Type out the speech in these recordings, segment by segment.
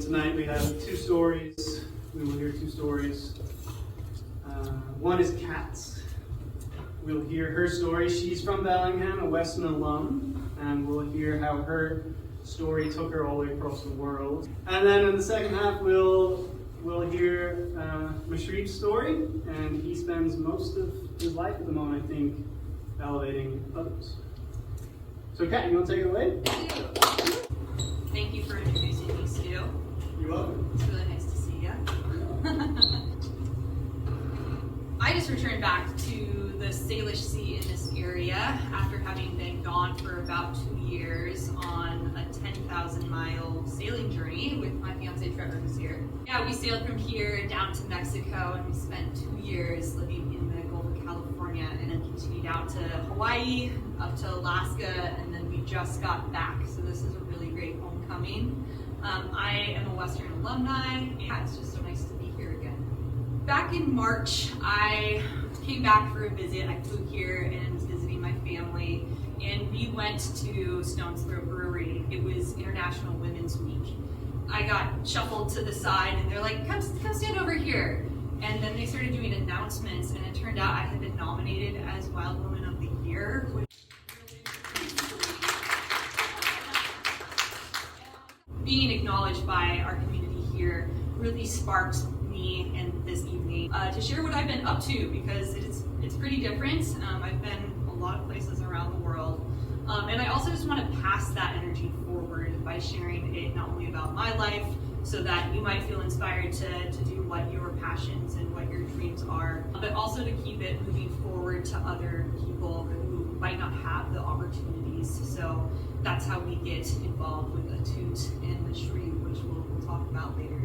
tonight we have two stories. We will hear two stories. One is Kat's. We'll hear her story. She's from Bellingham, a Western alum, and we'll hear how her story took her all the way across the world. And then in the second half, we'll hear Mashreeb's story, and he spends most of his life at the moment, I think, elevating others. So Kat, you want to take it away? Thank you for introducing me, Stu. You're welcome. It's really nice to see you. I just returned back to the Salish Sea in this area after having been gone for about 2 years on a 10,000-mile sailing journey with my fiance Trevor, who's here. Yeah, we sailed from here down to Mexico, and we spent 2 years living in the Gulf of California, and then continued out to Hawaii, up to Alaska, and then we just got back. So this is a really great homecoming. I am a Western alumni, and it's just so nice to be here again. Back in March, I came back for a visit. I flew here and was visiting my family, and we went to Stone's Throw Brewery. It was International Women's Week. I got shuffled to the side, and they're like, come stand over here. And then they started doing announcements, and it turned out I had been nominated as Wild Woman of the Year, which being acknowledged by our community here really sparked me and this evening to share what I've been up to, because it's pretty different. I've been a lot of places around the world, and I also just want to pass that energy forward by sharing it not only about my life, so that you might feel inspired to do what your passions and what your dreams are, but also to keep it moving forward to other people who might not have the opportunities. So that's how we get involved with Atoot and Mashreeb, which we'll talk about later.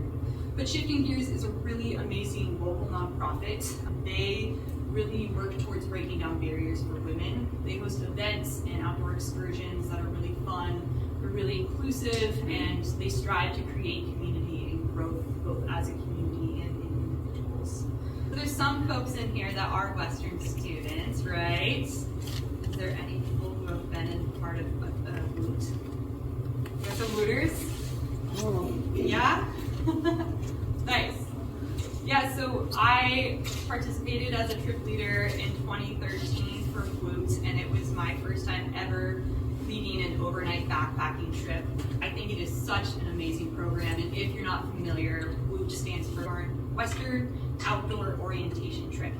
But Shifting Gears is a really amazing local nonprofit. They really work towards breaking down barriers for women. They host events and outdoor excursions that are really fun. They're really inclusive, and they strive to create community and growth, both as a community and individuals. So there's some folks in here that are Western students, right? Is there any people who have been in part of a Woot? There's some Wooters? Yeah? Nice. Yeah, so I participated as a trip leader in 2013 for Woot, and it was my first time ever leading an overnight backpacking trip. I think it is such an amazing program, and if you're not familiar, Woot stands for Western Outdoor Orientation Trip.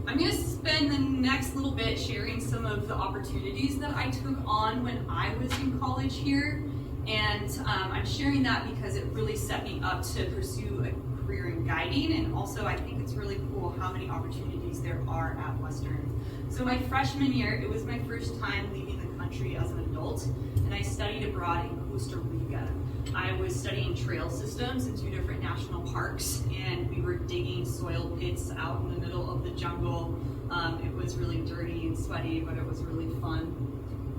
I'm going to spend the next little bit sharing some of the opportunities that I took on when I was in college here, and I'm sharing that because it really set me up to pursue a career in guiding, and also I think it's really cool how many opportunities there are at Western. So my freshman year, it was my first time leaving the country as an adult, and I studied abroad in Costa Rica. I was studying trail systems in 2 different national parks, and we were digging soil pits out in the middle of the jungle. It was really dirty and sweaty, but it was really fun.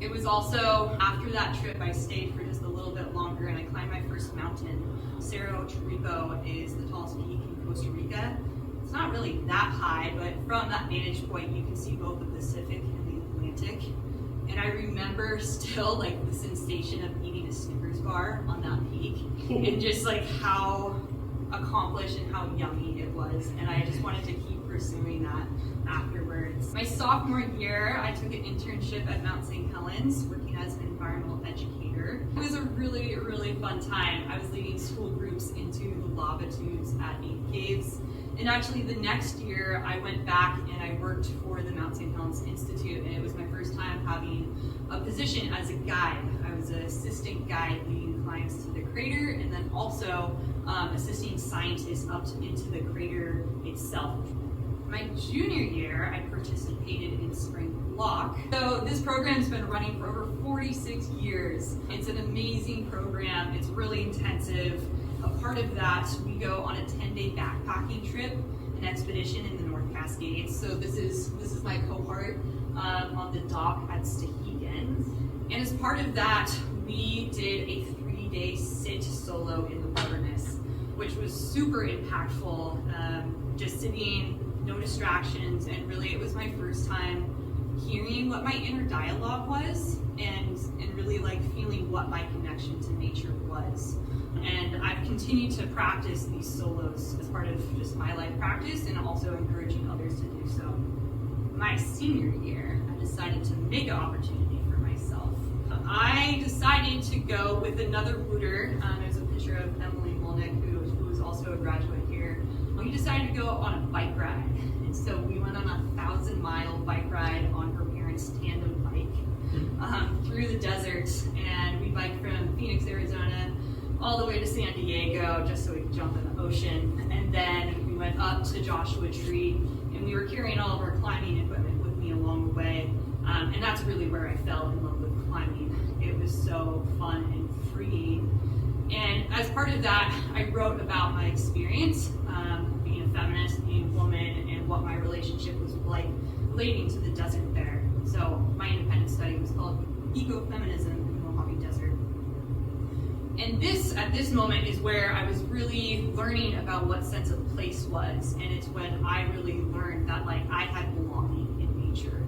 It was also, after that trip, I stayed for just a little bit longer, and I climbed my first mountain. Cerro Chorrico is the tallest peak in Costa Rica. It's not really that high, but from that vantage point, you can see both the Pacific and the Atlantic. And I remember still like the sensation of eating a Snickers bar on that peak, and just like how accomplished and how yummy it was. And I just wanted to keep pursuing that afterwards. My sophomore year, I took an internship at Mount St. Helens, working as an environmental educator. It was a really, really fun time. I was leading school groups into the lava tubes at 8 Caves. And actually the next year I went back and I worked for the Mount St. Helens Institute, and it was my first time having a position as a guide. I was an assistant guide leading clients to the crater, and then also assisting scientists up into the crater itself. My junior year, I participated in Spring Block. So this program's been running for over 46 years. It's an amazing program. It's really intensive. A part of that, we go on a 10-day backpacking trip, an expedition in the North Cascades. So this is my cohort on the dock at Stehegan. And as part of that, we did a 3-day sit solo in the wilderness, which was super impactful. Just sitting, no distractions, and really it was my first time hearing what my inner dialogue was, and really like feeling what my connection to nature was. And I've continued to practice these solos as part of just my life practice and also encouraging others to do so. My senior year, I decided to make an opportunity for myself. I decided to go with another Wooter. There's a picture of Monika, who was also a graduate here. We decided to go on a bike ride. And so we went on a 1,000-mile bike ride on her parents' tandem bike through the desert. And we biked from Phoenix, Arizona, all the way to San Diego just so we could jump in the ocean. And then we went up to Joshua Tree, and we were carrying all of our climbing equipment with me along the way. And that's really where I fell in love with climbing. It was so fun and freeing. And as part of that, I wrote about my experience being a feminist, being a woman, and what my relationship was like relating to the desert there. So my independent study was called Ecofeminism in the Mojave Desert. And at this moment is where I was really learning about what sense of place was. And it's when I really learned that I had belonging in nature.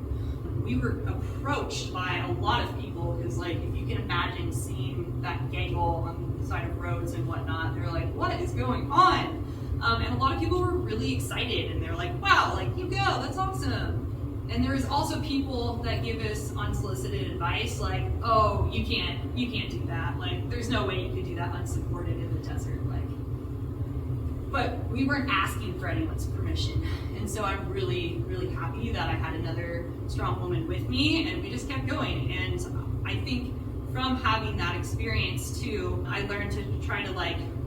We were approached by a lot of people because if you can imagine seeing that gaggle on the side of roads and whatnot, they're like, what is going on? And a lot of people were really excited and they're like, wow, you go, that's awesome. And there's also people that give us unsolicited advice oh, you can't do that. There's no way you could do that unsupported in the desert. But we weren't asking for anyone's permission. And so I'm really, really happy that I had another strong woman with me and we just kept going. And I think from having that experience too, I learned to try to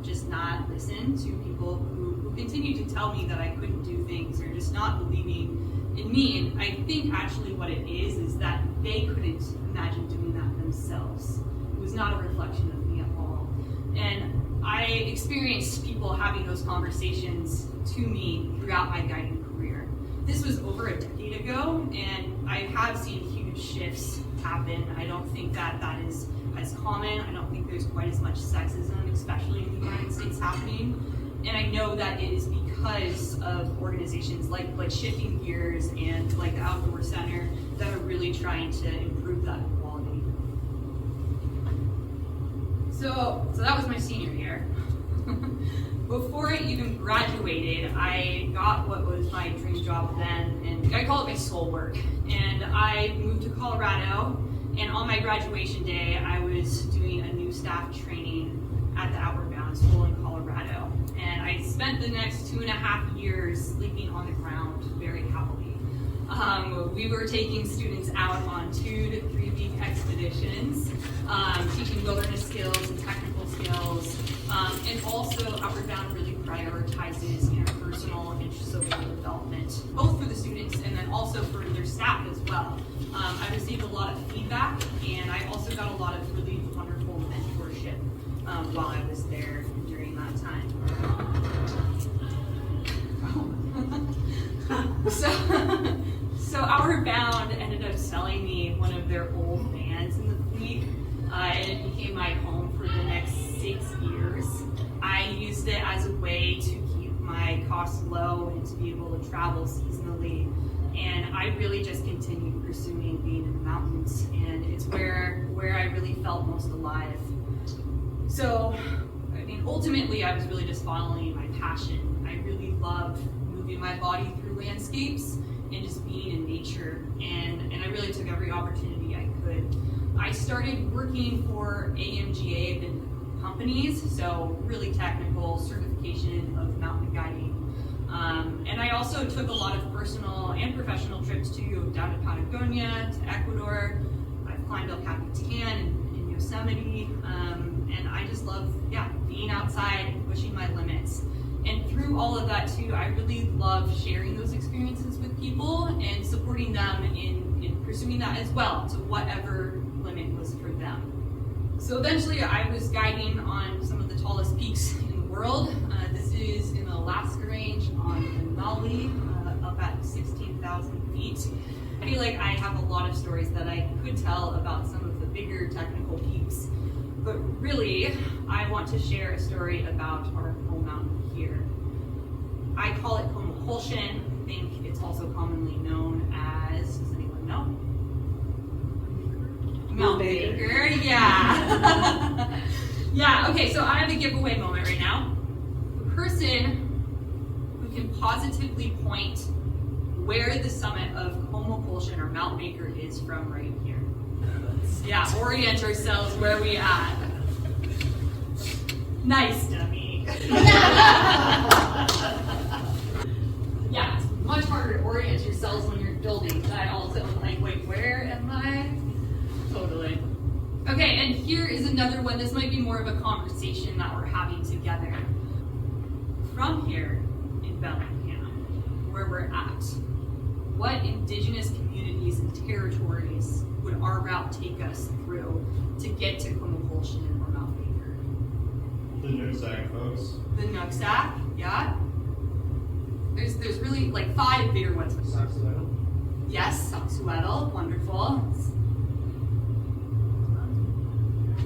just not listen to people who continue to tell me that I couldn't do things or just not believing in me. And I think actually what it is that they couldn't imagine doing that themselves. It was not a reflection of me at all. And I experienced people having those conversations to me throughout my guiding career. This was over a decade ago, and I have seen huge shifts happen. I don't think that is as common. I don't think there's quite as much sexism, especially in the United States, happening. And I know that it is because of organizations like Shifting Gears and the Outdoor Center that are really trying to improve that equality. So that was my senior year. Before I even graduated, I got what was my dream job then, and I call it my soul work. And I moved to Colorado, and on my graduation day, I was doing a new staff training at the Outward Bound School in Colorado. And I spent the next 2.5 years sleeping on the ground very happily. We were taking students out on 2 to 3 week expeditions, teaching wilderness skills and technical skills, and also Outward Bound really prioritizes interpersonal and social development, both for the students and then also for their staff as well. I received a lot of feedback, and I also got a lot of really wonderful mentorship while I was there during that time. So Outward Bound ended up selling me one of their old vans in the fleet, and it became my home for the next 6 years. I used it as a way to keep my costs low and to be able to travel seasonally. And I really just continued pursuing being in the mountains, and it's where I really felt most alive. So, ultimately, I was really just following my passion. I really loved moving my body through landscapes and just being in nature, and I really took every opportunity I could. I started working for AMGA companies, so really technical certification of mountain guiding. And I also took a lot of personal and professional trips down to Patagonia, to Ecuador. I've climbed El Capitan in Yosemite, and I just love, being outside and pushing my limits. And through all of that too, I really love sharing those experiences with people and supporting them in pursuing that as well, to whatever limit was for them. So eventually I was guiding on some of the tallest peaks in the world. This is in the Alaska range on Denali, up at 16,000 feet. I feel like I have a lot of stories that I could tell about some of the bigger technical peaks, but really I want to share a story about our home mountain here. I call it Komo Kulshan. I think it's also commonly known as, does anyone know? Mount Baker, yeah. Yeah, okay, so I have a giveaway moment right now. The person who can positively point where the summit of Komo Kulshan or Mount Baker is from right here. Yeah, orient ourselves where we at. Nice, dummy. Yeah, it's much harder to orient yourselves when you're building. I also am like, wait, where am I? Totally. Okay, and here is another one. This might be more of a conversation that we're having together. From here in Bellingham, where we're at, what indigenous communities and territories would our route take us through to get to Komo Kulshan or Mount Baker? The Nooksack folks. The Nooksack, yeah. There's really like 5 bigger ones. Yes, Saksuedel, wonderful.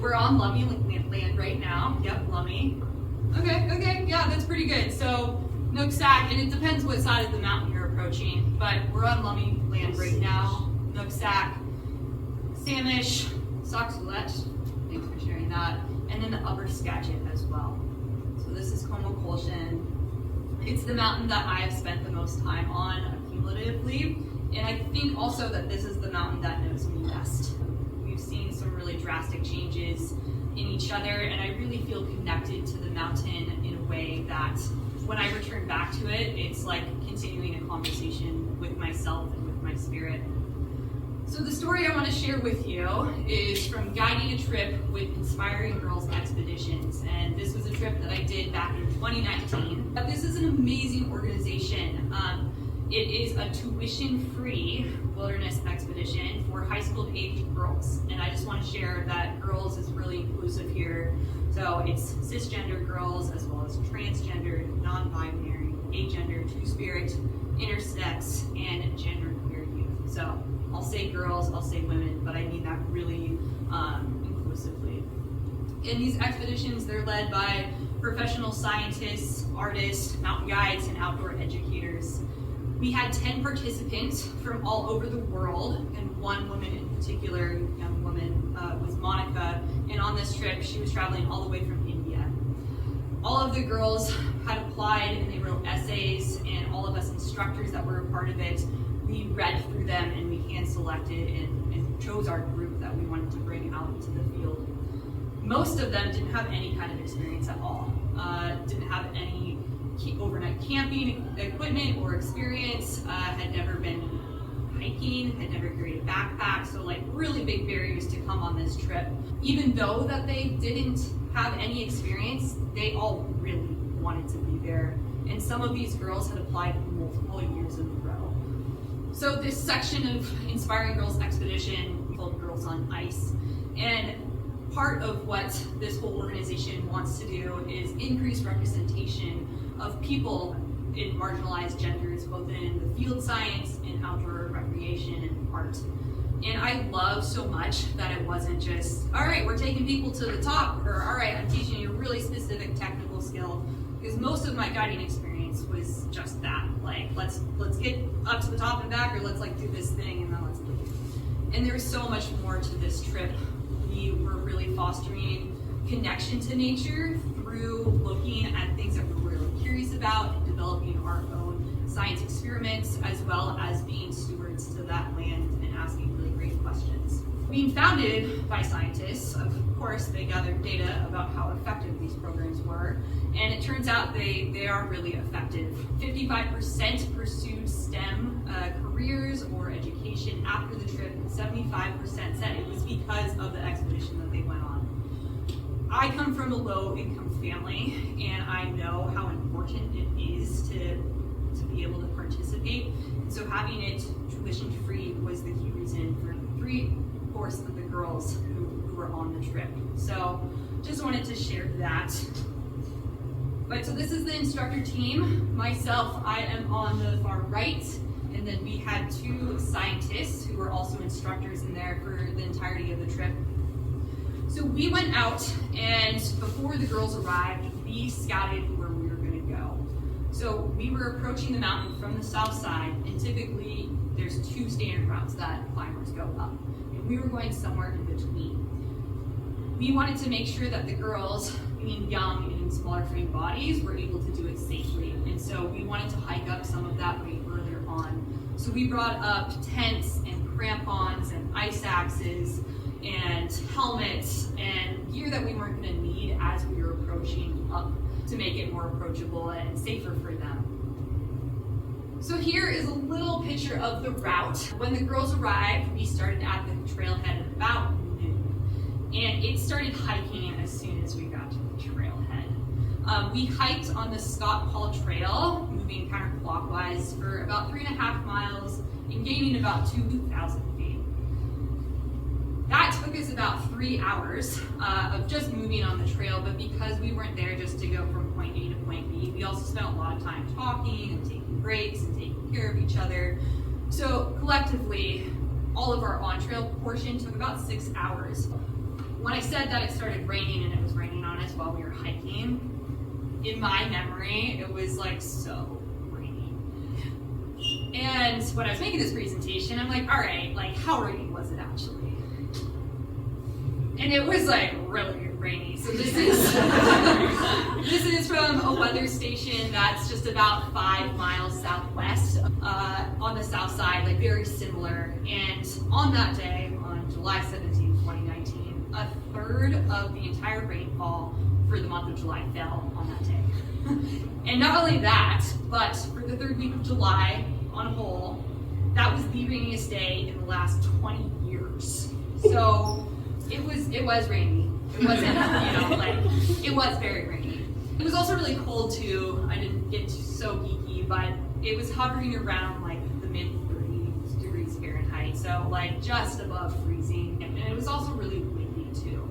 We're on Lummi land right now. Yep, Lummi. Okay, yeah, that's pretty good. So Nooksack, and it depends what side of the mountain you're approaching, but we're on Lummi land right now. Nooksack, Samish, Saksulet, thanks for sharing that, and then the Upper Skagit as well. So this is Komo Kulshan. It's the mountain that I have spent the most time on cumulatively, and I think also that this is the mountain that knows me best. We've seen some really drastic changes in each other, and I really feel connected to the mountain in a way that when I return back to it, it's like continuing a conversation with myself and with my spirit. So the story I want to share with you is from guiding a trip with Inspiring Girls Expeditions, and this was a trip that I did back in 2019. But this is an amazing organization. It is a tuition-free wilderness expedition for high school-aged girls, and I just want to share that girls is really inclusive here. So it's cisgender girls as well as transgender, non-binary, agender, two-spirit, intersex, and genderqueer youth. So I'll say girls, I'll say women, but I mean that really inclusively. In these expeditions, they're led by professional scientists, artists, mountain guides, and outdoor educators. We had 10 participants from all over the world, and one woman in particular, young woman, was Monika, and on this trip, she was traveling all the way from India. All of the girls had applied, and they wrote essays, and all of us instructors that were a part of it, we read through them, and we hand-selected and chose our group that we wanted to bring out into the field. Most of them didn't have any kind of experience at all, didn't have any overnight camping equipment or experience, had never been hiking, had never carried a backpack, so like really big barriers to come on this trip. Even though that they didn't have any experience, they all really wanted to be there. And some of these girls had applied multiple years in a row. So this section of Inspiring Girls Expedition called Girls on Ice. And part of what this whole organization wants to do is increase representation of people in marginalized genders, both in the field science and outdoor recreation and art. And I love so much that it wasn't just, all right, we're taking people to the top, or all right, I'm teaching you a really specific technical skill, because most of my guiding experience was just that, like, let's get up to the top and back, or let's like do this thing and then let's leave. And there's so much more to this trip. We were really fostering connection to nature through looking at things that we're really curious about and developing our own science experiments, as well as being stewards to that land and asking really great questions. Being founded by scientists, of course, they gathered data about how effective these programs were, and it turns out they are really effective. 55% pursued STEM careers or education after the trip, and 75% said it was because of the expedition that they went on. I come from a low-income family, and I know how important it is to be able to participate. And so having it tuition-free was the key reason for 3/4 of the girls who were on the trip. So just wanted to share that. But so this is the instructor team. Myself, I am on the far right, and then we had 2 scientists who were also instructors in there for the entirety of the trip. So we went out, and before the girls arrived, we scouted where we were going to go. So we were approaching the mountain from the south side, and typically there's 2 standard routes that climbers go up, and we were going somewhere in between. we wanted to make sure that the girls, being young and in smaller frame bodies, were able to do it safely. And so we wanted to hike up some of that way earlier on. So we brought up tents and crampons and ice axes and helmets and gear that we weren't going to need as we were approaching up to make it more approachable and safer for them. So here is a little picture of the route. When the girls arrived, we started at the trailhead at about noon. And it started hiking as soon as we got to the trailhead. We hiked on the Scott Hall Trail, moving counterclockwise for about 3.5 miles and gaining about 2,000 feet. That took us about 3 hours of just moving on the trail, but because we weren't there just to go from point A to point B, we also spent a lot of time talking and taking breaks and taking care of each other. So collectively, all of our on-trail portion took about 6 hours. When I said that it started raining and it was raining on us while we were hiking, in my memory, it was like so rainy. And when I was making this presentation, I'm like, all right, like how rainy was it actually? And it was like really rainy. So this is this is from a weather station that's just about 5 miles southwest on the south side, like very similar. And on that day, on July 17, 2019, a third of the entire rainfall for the month of July fell on that day. And not only that, but for the third week of July on a whole, that was the rainiest day in the last 20 years. So it was rainy. It wasn't, like, it was very rainy. It was also really cold too. I didn't get so geeky, but it was hovering around like the mid 30 degrees Fahrenheit. So like just above freezing. And it was also really windy too.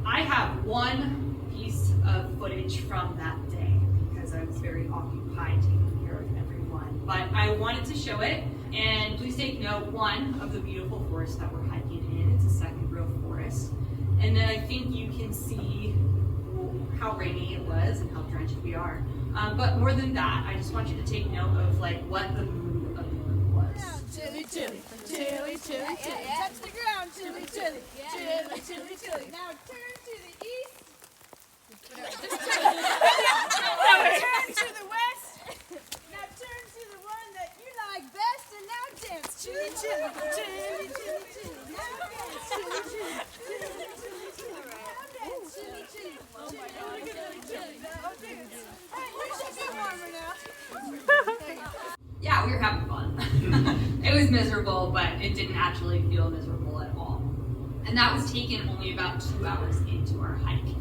I have one piece of footage from that day because I was very occupied taking care of everyone. But I wanted to show it, and please take note, one, of the beautiful forest that we're hiking in. It's a second growth forest. And then I think you can see how rainy it was and how drenched we are. But more than that, I just want you to take note of like what the mood of the group was. Chilly, chilly, chilly, chilly, chilly. Touch the ground, chilly, chilly, chilly, chilly, chilly. Now turn to the east. Now turn to the west. Now turn to the one that you like best, and now dance. Chilly, chilly, chilly, chilly, chilly. Now dance, chilly, chilly, chilly, chilly, chilly. Now dance, chilly, chilly, chilly, chilly, chilly. Now dance. Hey, you should be warmer now. Yeah, we were having fun. It was miserable, but it didn't actually feel miserable at all. And that was taken only about 2 hours into our hike.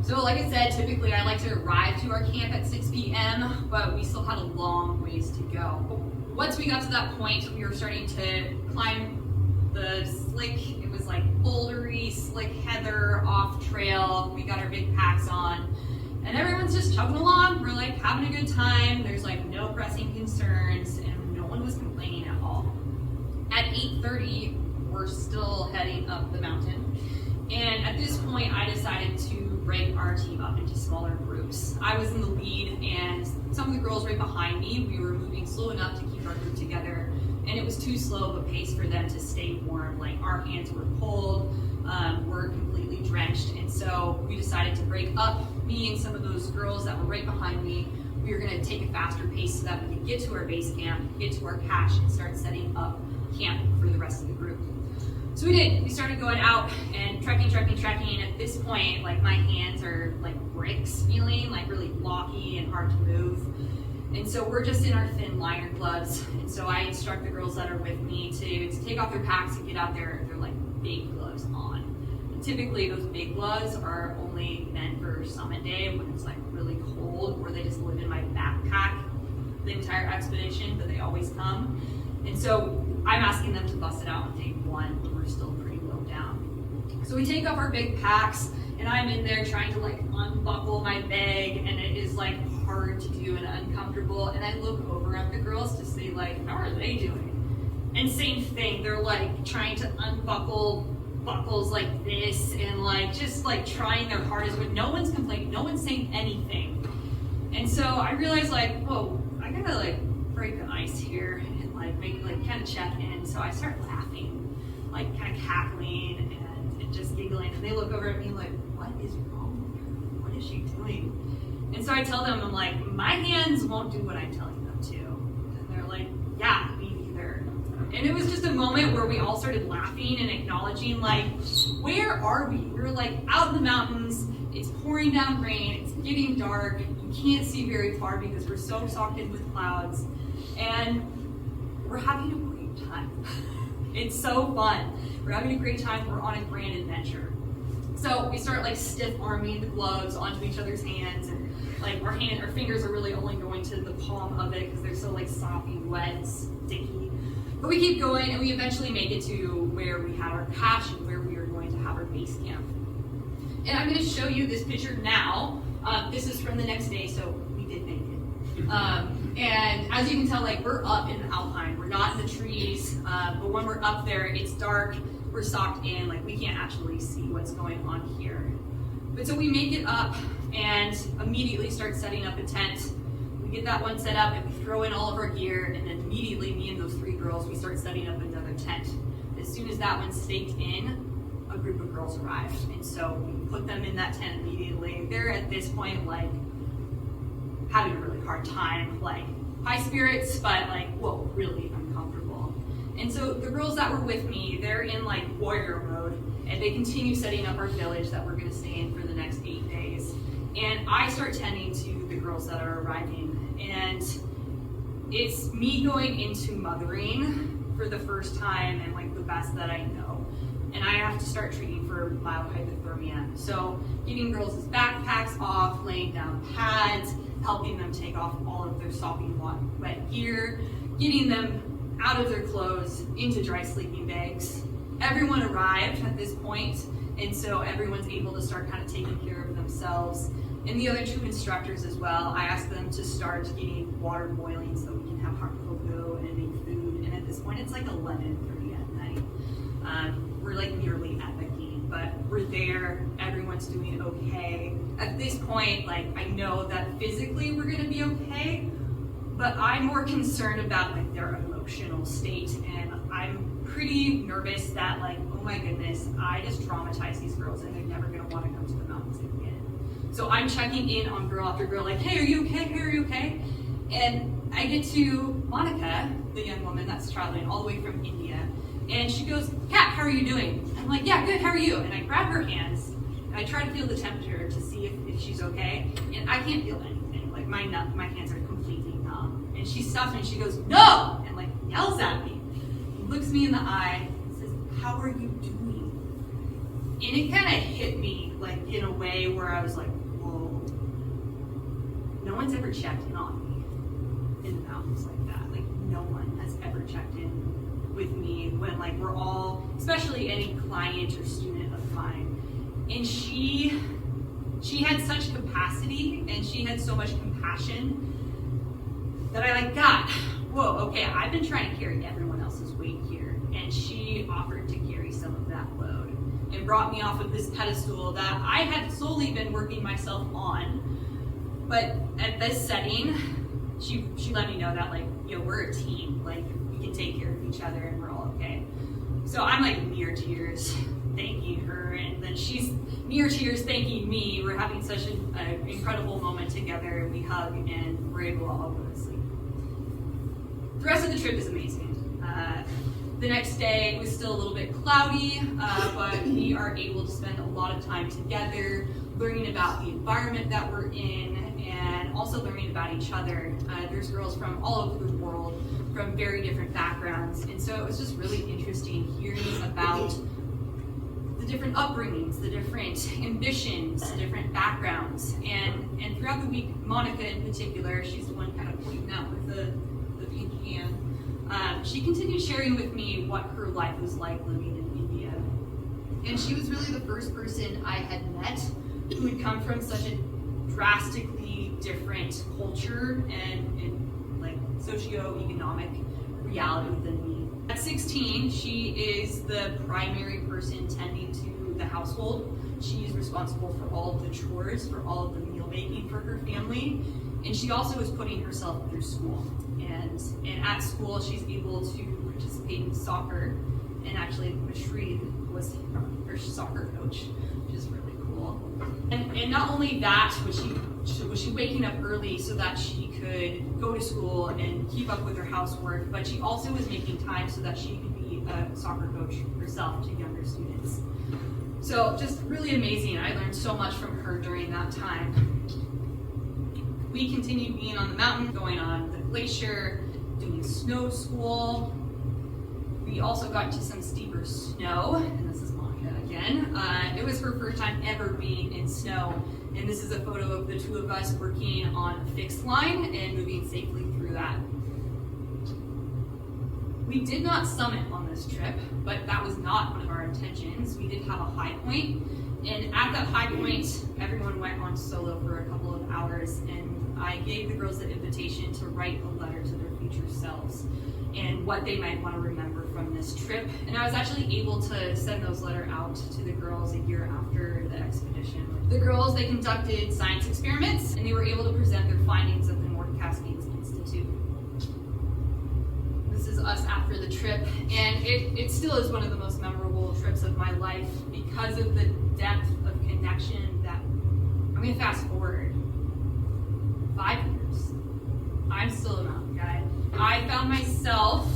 So like I said, typically I like to arrive to our camp at 6 p.m., but we still had a long ways to go. Once we got to that point, we were starting to climb the slick, it was like bouldery, slick heather off trail. We got our big packs on, and everyone's just chugging along. We're like having a good time. There's like no pressing concerns, and no one was complaining at all. At 8:30, we're still heading up the mountain. And at this point, I decided to break our team up into smaller groups. I was in the lead, and some of the girls right behind me, we were moving slow enough to keep our group together, and it was too slow of a pace for them to stay warm. Like, our hands were cold, we're completely drenched, and so we decided to break up. Me and some of those girls that were right behind me, we were gonna take a faster pace so that we could get to our base camp, get to our cache, and start setting up camp for the rest of the group. So we did. We started going out and trekking. At this point, like, my hands are like bricks feeling, like really blocky and hard to move. And so we're just in our thin liner gloves. And so I instruct the girls that are with me to take off their packs and get out their like big gloves on. And typically those big gloves are only meant for summit day when it's like really cold, or they just live in my backpack the entire expedition, but they always come. And so I'm asking them to bust it out on day one when we're still pretty low down. So we take off our big packs, and I'm in there trying to like unbuckle my bag, and it is like hard to do and uncomfortable. And I look over at the girls to see like, how are they doing? And same thing, they're like trying to unbuckle buckles like this, and like just like trying their hardest, but no one's complaining, no one's saying anything. And so I realized like, whoa, I gotta like break the ice here and like make like kind of check in. So I start laughing, like kind of cackling, and and just giggling. And they look over at me like, what is wrong with her? What is she doing? And so I tell them, I'm like, my hands won't do what I'm telling them to. And they're like, yeah, me neither. And it was just a moment where we all started laughing and acknowledging, like, where are we? We were like out in the mountains, it's pouring down rain, it's getting dark, you can't see very far because we're so socked in with clouds, and we're having a great time. It's so fun. We're having a great time, we're on a grand adventure. So we start like stiff arming the gloves onto each other's hands, and like our fingers are really only going to the palm of it because they're so like soppy, wet, and sticky. But we keep going, and we eventually make it to where we had our cache and where we are going to have our base camp. And I'm going to show you this picture now. This is from the next day, so we did make it. And as you can tell, like we're up in the alpine. We're not in the trees, but when we're up there, it's dark. We're socked in, like we can't actually see what's going on here. But so we make it up and immediately start setting up a tent. We get that one set up and we throw in all of our gear, and then immediately me and those 3 girls, we start setting up another tent. As soon as that one's staked in, a group of girls arrive. And so we put them in that tent immediately. They're at this point like having a really hard time, like high spirits, but like, whoa, really uncomfortable. And so the girls that were with me, they're in like warrior mode, and they continue setting up our village that we're gonna stay in for the next 8 days. And I start tending to the girls that are arriving, and it's me going into mothering for the first time and like the best that I know. And I have to start treating for mild hypothermia. So getting girls' backpacks off, laying down pads, helping them take off all of their sopping wet gear, getting them out of their clothes into dry sleeping bags. Everyone arrived at this point, and so everyone's able to start kind of taking care of themselves. And the other 2 instructors as well, I asked them to start getting water boiling so we can have hot cocoa and make food. And at this point, it's like 11:30 at night. We're like nearly at the gate, but we're there, everyone's doing okay. At this point, like I know that physically we're gonna be okay, but I'm more concerned about like their emotional state, and I'm pretty nervous that like, oh my goodness, I just traumatized these girls and they're never gonna wanna come to the mountains again. So I'm checking in on girl after girl, like, hey, are you okay? Hey, are you okay? And I get to Monika, the young woman that's traveling all the way from India, and she goes, Kat, how are you doing? I'm like, yeah, good, how are you? And I grab her hands, and I try to feel the temperature to see if she's okay, and I can't feel anything. Like my hands are completely numb. And she stops me and she goes, no! And like yells at me. Looks me in the eye and says, how are you doing? And it kind of hit me like in a way where I was like, whoa. No one's ever checked in on me in the mountains like that. Like no one has ever checked in with me when like we're all, especially any client or student of mine. And she had such capacity and she had so much compassion that I like, God, whoa, okay, I've been trying to carry everyone else's weight here. And she offered to carry some of that load and brought me off of this pedestal that I had slowly been working myself on. But at this setting, she let me know that like, we're a team, like we can take care of each other and we're all okay. So I'm like near tears thanking her, and then she's near tears thanking me. We're having such an incredible moment together, and we hug and we're able to all go to sleep. The rest of the trip is amazing. The next day it was still a little bit cloudy, but we are able to spend a lot of time together, learning about the environment that we're in, and also learning about each other. There's girls from all over the world, from very different backgrounds, and so it was just really interesting hearing about the different upbringings, the different ambitions, the different backgrounds, and throughout the week, Monika in particular, she's the one kind of pointing out with the pink hand. She continued sharing with me what her life was like living in India. And she was really the first person I had met who had come from such a drastically different culture and like socioeconomic reality than me. At 16, she is the primary person tending to the household. She is responsible for all of the chores, for all of the meal making for her family. And she also is putting herself through school. And at school, she's able to participate in soccer. And actually, Mashreeb was her soccer coach, which is really cool. And not only that, was she waking up early so that she could go to school and keep up with her housework, but she also was making time so that she could be a soccer coach herself to younger students. So just really amazing. I learned so much from her during that time. We continued being on the mountain, going on the glacier, doing snow school. We also got to some steeper snow, and this is Monika again. It was her first time ever being in snow, and this is a photo of the two of us working on a fixed line and moving safely through that. We did not summit on this trip, but that was not one of our intentions. We did have a high point, and at that high point, everyone went on solo for a couple of hours, and I gave the girls an invitation to write a letter to their future selves and what they might want to remember from this trip. And I was actually able to send those letters out to the girls a year after the expedition. The girls, they conducted science experiments, and they were able to present their findings at the North Cascades Institute. This is us after the trip, and it still is one of the most memorable trips of my life because of the depth of connection that, I'm going to fast forward 5 years. I'm still a mountain guide. I found myself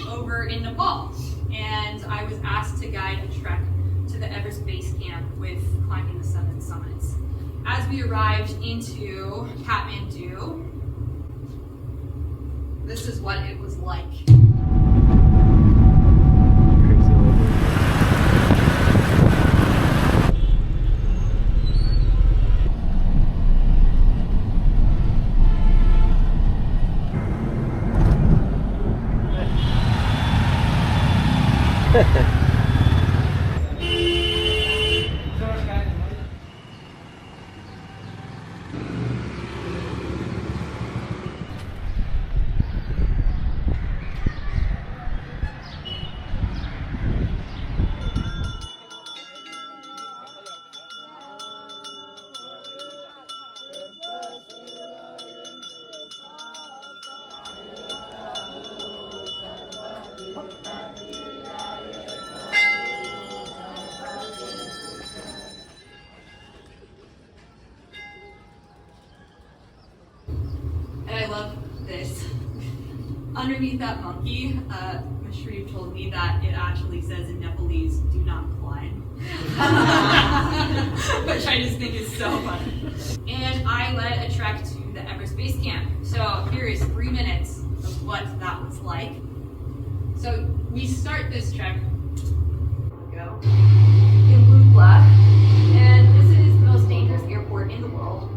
over in Nepal, and I was asked to guide a trek to the Everest Base Camp with climbing the 7 summits. As we arrived into Kathmandu, this is what it was like. And I love this. Underneath that monkey, Mashreeb told me that it actually says in Nepalese, "Do not climb," which I just think is so funny. And I led a trek to the Everest Base Camp. So here is 3 minutes of what that was like. So we start this trek in Lukla, and this is the most dangerous airport in the world.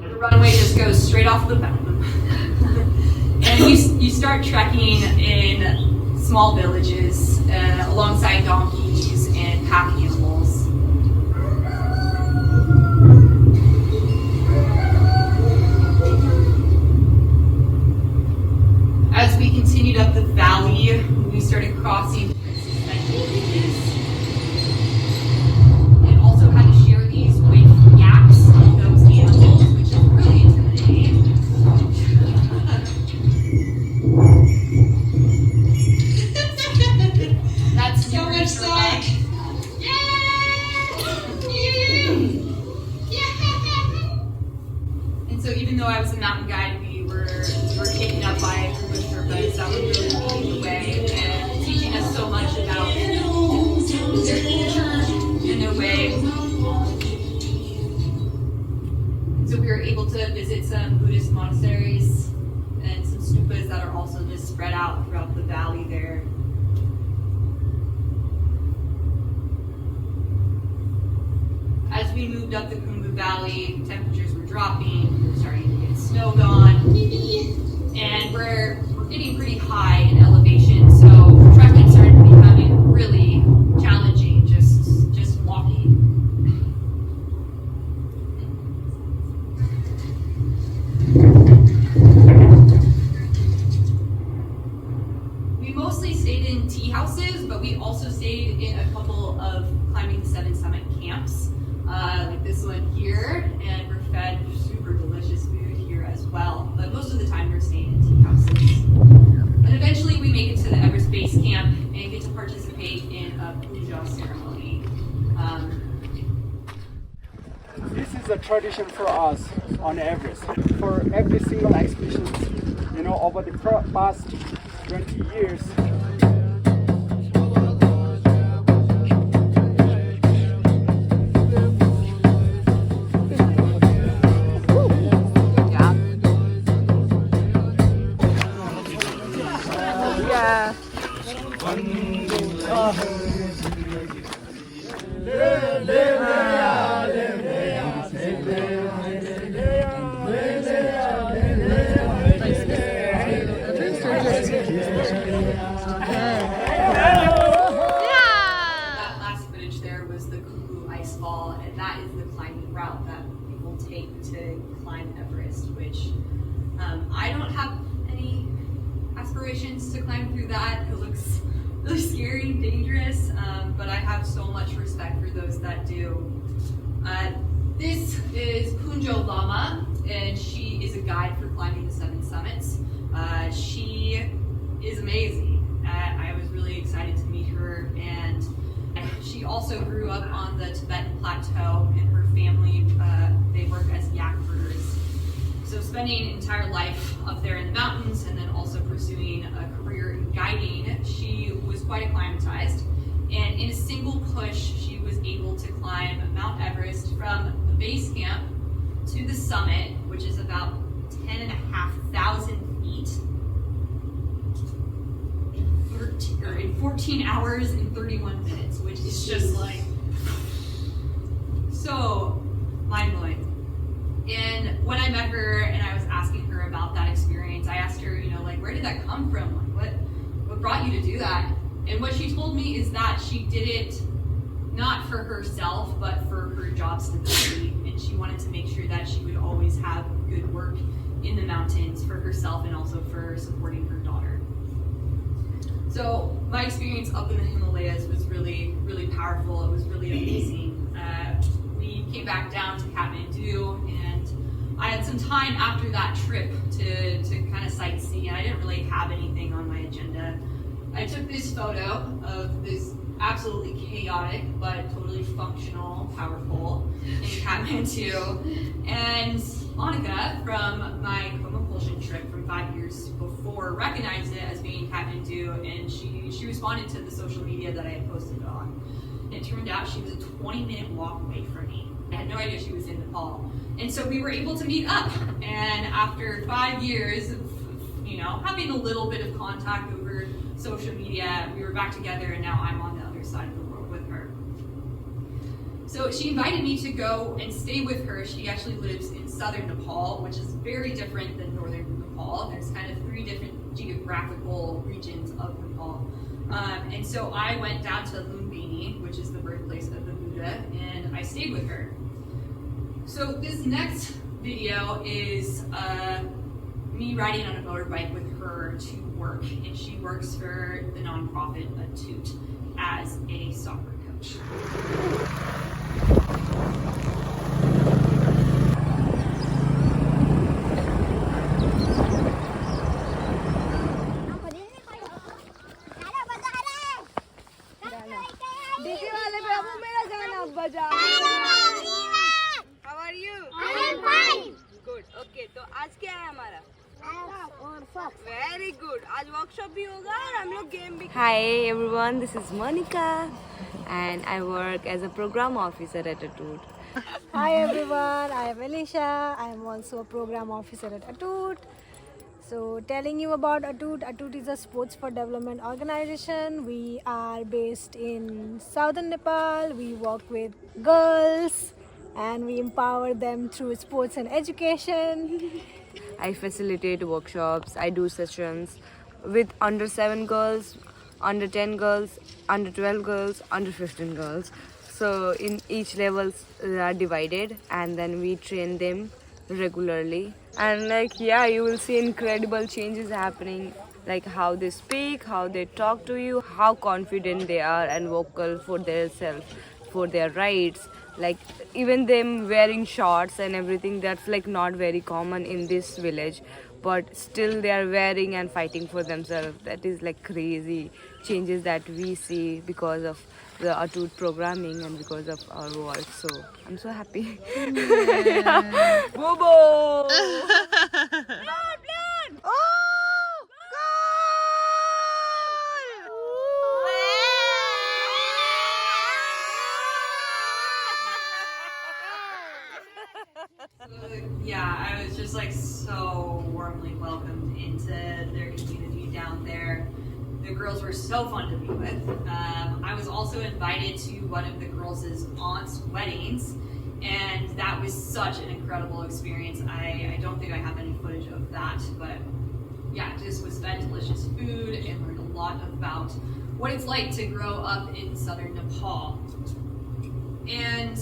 The runway just goes straight off the mountain. And you start trekking in small villages alongside donkeys and pack animals. As we continued up the valley, we started crossing villages and also had to share these with yaks and those animals, which is really intimidating. That's so much fun. And so even though I was a mountain guide, we were taken up by a group of Sherpas that were really leading the way and teaching us so much about their culture and their way. So we were able to visit some Buddhist monasteries and some stupas that are also just spread out throughout the valley there. As we moved up the Kathmandu Valley, temperatures were dropping, we were starting to get snowed on, and we're getting pretty high in elevation, so trekking started becoming really challenging, just walking. We mostly stayed in tea houses, but we also stayed in a couple of climbing the 7 summit camps. Like this one here, and we're fed super delicious food here as well. But most of the time we're staying in tea houses. And eventually we make it to the Everest Base Camp and get to participate in cross ceremony. This is a tradition for us on Everest. For every single expedition, over the past 20 years, That last footage there was the Komo ice fall, and that is the climbing route that people take to climb Everest, which I don't have any aspirations to climb through that. It looks really scary, dangerous, but I have so much respect for those that do. This is Punjo Lama, and she is a guide for climbing the 7 summits. She is amazing. I was really excited to meet her, and she also grew up on the Tibetan plateau, and her family, they work as yak herders. So spending an entire life up there in the mountains and then also pursuing a career in guiding, she was quite acclimatized. And in a single push, she was able to climb Mount Everest from the base camp to the summit, which is about 10,500 feet, in 14 hours and 31 minutes, which is just like so mind-blowing. And when I met her and I was asking her about that experience, I asked her, where did that come from? Like, what brought you to do that? And what she told me is that she did it not for herself, but for her job stability. And she wanted to make sure that she would always have good work in the mountains for herself and also for supporting her daughter. So my experience up in the Himalayas was really, really powerful. It was really amazing. We came back down to Kathmandu, and I had some time after that trip to kind of sightsee, and I didn't really have anything on my agenda. I took this photo of this absolutely chaotic but totally functional power pole in Kathmandu, and Monika from my Komo Kulshan trip from 5 years before recognized it as being Kathmandu, and she responded to the social media that I had posted it on. And it turned out she was a 20-minute walk away from me. I had no idea she was in Nepal. And so we were able to meet up, and after 5 years of having a little bit of contact over social media, we were back together, and now I'm on the other side of the world with her. So she invited me to go and stay with her. She actually lives in southern Nepal, which is very different than northern Nepal. There's kind of 3 different geographical regions of Nepal. And so I went down to Lumbini, which is the birthplace of the Buddha, and I stayed with her. So this next video is me riding on a motorbike with her to work, and she works for the nonprofit Atoot as a soccer coach. How are you? I am fine. Good. Okay. तो आज क्या है हमारा? Very good. आज workshop भी होगा और हम लोग game भी. Hi everyone, this is Monika and I work as a program officer at Atoot. Hi everyone, I am Alicia. I am also a program officer at Atoot. So telling you about Atoot, Atoot is a sports for development organization. We are based in southern Nepal. We work with girls and we empower them through sports and education. I facilitate workshops, I do sessions with under 7 girls, under 10 girls, under 12 girls, under 15 girls. So in each levels they are divided and then we train them regularly. And you will see incredible changes happening, like how they speak, how they talk to you, how confident they are and vocal for themselves, for their rights, Like even them wearing shorts and everything, that's like not very common in this village, but still they are wearing and fighting for themselves. That is like crazy changes that we see because of the Atoot programming and because of our work. So I'm so happy. Yeah. Bobo! Yeah, I was just like so warmly welcomed into their community down there. The girls were so fun to be with. I was also invited to one of the girls' aunt's weddings, and that was such an incredible experience. I don't think I have any footage of that, but yeah, just was fed delicious food and learned a lot about what it's like to grow up in southern Nepal. And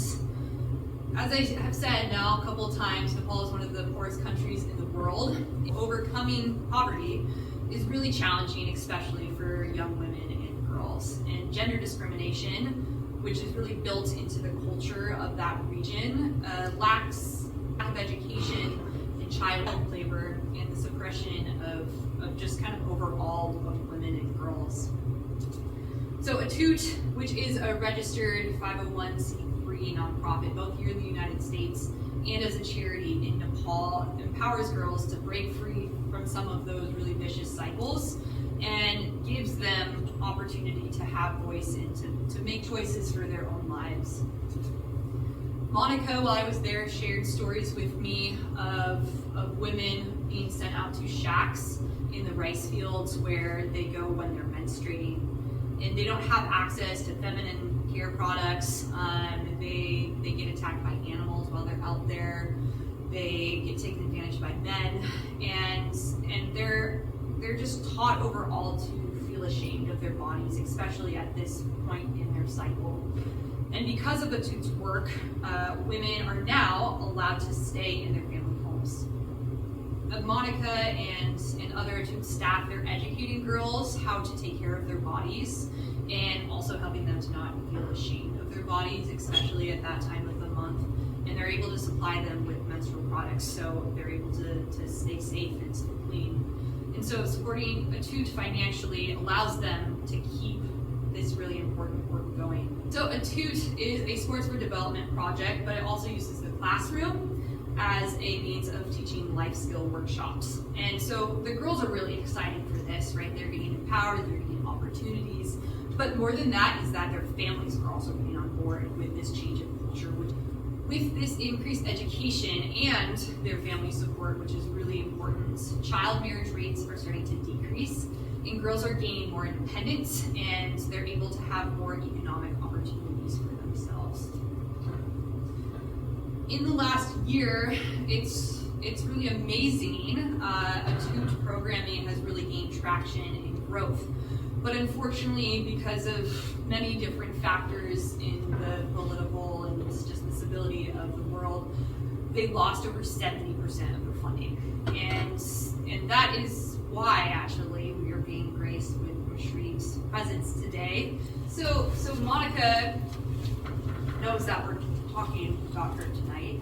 as I have said now a couple of times, Nepal is one of the poorest countries in the world. Overcoming poverty is really challenging, especially for young women and girls. And gender discrimination, which is really built into the culture of that region, lacks of education and child labor and the suppression of just kind of overall of women and girls. So Atoot, which is a registered 501c3 nonprofit, both here in the United States and as a charity in Nepal, empowers girls to break free from some of those really vicious cycles and gives them opportunity to have voice and to make choices for their own lives. Monika, while I was there, shared stories with me of women being sent out to shacks in the rice fields where they go when they're menstruating. And they don't have access to feminine care products. They get attacked by animals while they're out there. They get taken advantage by men, and they're just taught overall to feel ashamed of their bodies, especially at this point in their cycle. And because of Atoot's work, women are now allowed to stay in their family homes. Monika and other Atoot staff, they're educating girls how to take care of their bodies and also helping them to not feel ashamed of their bodies, especially at that time of the month. And they're able to supply them with menstrual products so they're able to stay safe and stay clean. And so supporting Atoot financially allows them to keep this really important work going. So Atoot is a sports for development project, but it also uses the classroom as a means of teaching life skill workshops. And so the girls are really excited for this, right? They're getting empowered, they're getting opportunities, but more than that is that their families are also getting on board with this change of culture, with this increased education and their family support, which is really important. Child marriage rates are starting to decrease, and girls are gaining more independence, and they're able to have more economic opportunities for themselves. In the last year, it's really amazing. Atoot programming has really gained traction and growth. But unfortunately, because of many different factors in the political and just the stability of the world, they lost over 70% of their funding. And that is why, actually, we are being graced with Mashreeb's presence today. So Monika knows that we're talking about her tonight.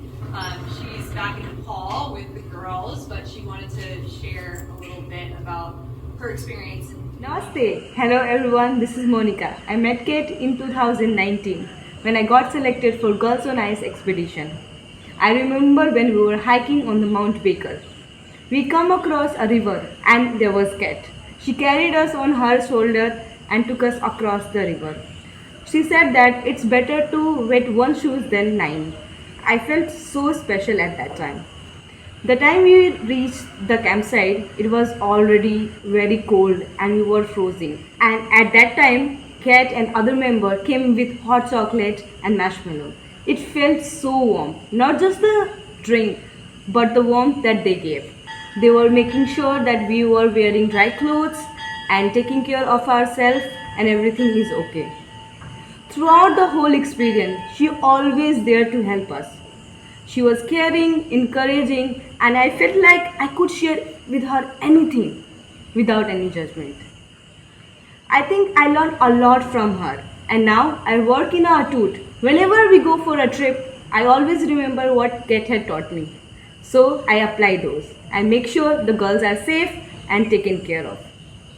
She's back in Nepal with the girls, but she wanted to share a little bit about her experience. Namaste. Hello everyone, this is Monika. I met Kate in 2019 when I got selected for Girls on Ice expedition. I remember when we were hiking on the Mount Baker. We come across a river and there was Kate. She carried us on her shoulder and took us across the river. She said that it's better to wet one shoes than 9. I felt so special at that time. The time we reached the campsite, it was already very cold and we were frozen. And at that time, Kat and other member came with hot chocolate and marshmallow. It felt so warm, not just the drink, but the warmth that they gave. They were making sure that we were wearing dry clothes and taking care of ourselves and everything is okay. Throughout the whole experience, she always there to help us. She was caring, encouraging, and I felt like I could share with her anything without any judgment. I think I learned a lot from her, and now I work in Atoot Whenever we go for a trip, I always remember what Ket had taught me. So I apply those. I make sure the girls are safe and taken care of.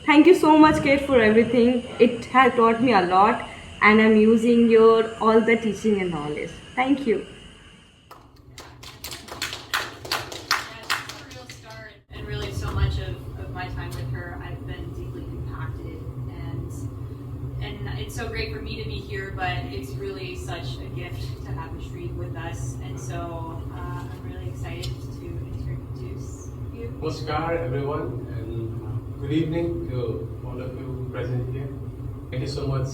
Thank you so much, Kate, for everything. It has taught me a lot, and I'm using your all the teaching and knowledge. Thank you. A real start, and really so much of my time with her, I've been deeply impacted, and it's so great for me to be here, but it's really such a gift to have Mashreeb with us, and so I'm really excited to introduce you. Namaskar everyone, and good evening to all of you present here. Thank you so much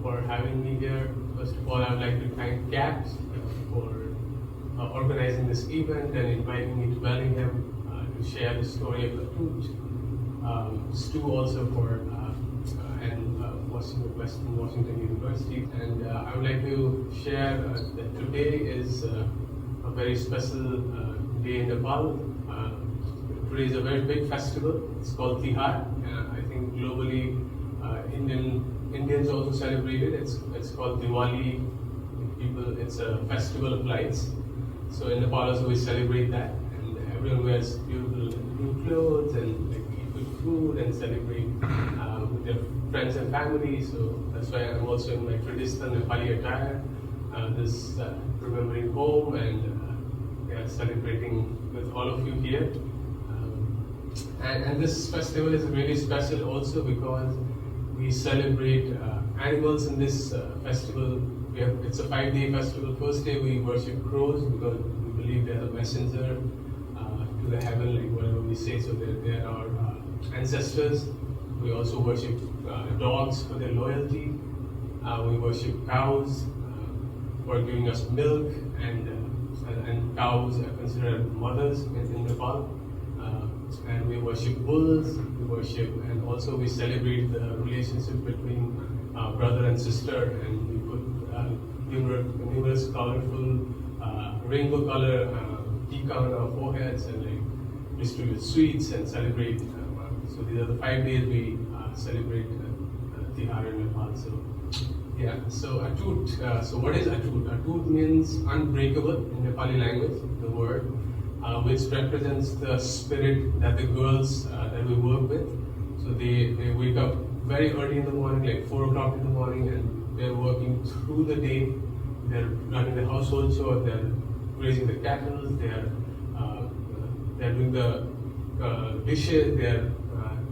for having me here. First of all, I would like to thank CAT for organizing this event and inviting me to Bellingham to share the story of Atoot. Stu also for Western Washington University. And I would like to share that today is a very special day in Nepal. Today is a very big festival. It's called Tihar. I think globally, Indians also celebrate it. It's called Diwali. It's a festival of lights. So in Nepal also we celebrate that, and everyone wears beautiful new clothes and eat good food and celebrate with their friends and family. So that's why I'm also in my traditional Nepali attire. This remembering home and celebrating with all of you here. And this festival is really special also because we celebrate animals in this festival. It's a 5-day festival. First day we worship crows because we believe they're the messenger to the heaven, like whatever we say. So they're our ancestors. We also worship dogs for their loyalty. We worship cows for giving us milk, and cows are considered mothers in Nepal. And we worship bulls, and also we celebrate the relationship between brother and sister, and we put numerous colorful rainbow color tika on our foreheads and distribute sweets and celebrate. So these are the 5 days we celebrate Tihar in Nepal. So yeah, so Atoot. So what is Atoot? Atoot means unbreakable in Nepali language, the word. Which represents the spirit that the girls that we work with. So they wake up very early in the morning, like 4 o'clock in the morning, and they're working through the day. They're running the household chore, they're raising the cattle, they're doing the dishes, they're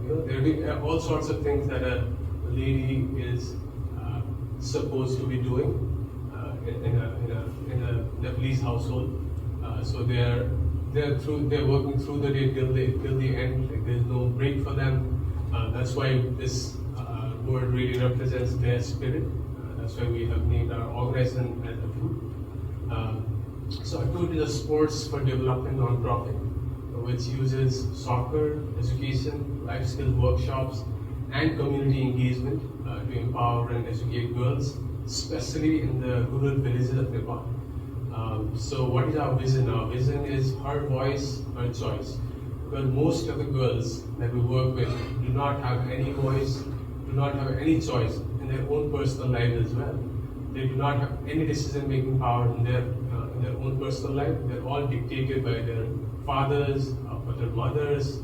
doing all sorts of things that a lady is supposed to be doing in a Nepalese household. So they're working through the day till the end. Like there's no break for them. That's why this word really represents their spirit. That's why we have named our organization as Atoot. So Atoot is a sports for development nonprofit, which uses soccer, education, life skills workshops, and community engagement to empower and educate girls, especially in the rural villages of Nepal. So what is our vision? Our vision is her voice, her choice. Because most of the girls that we work with do not have any voice, do not have any choice in their own personal lives as well. They do not have any decision-making power in their own personal life. They're all dictated by their fathers or their mothers.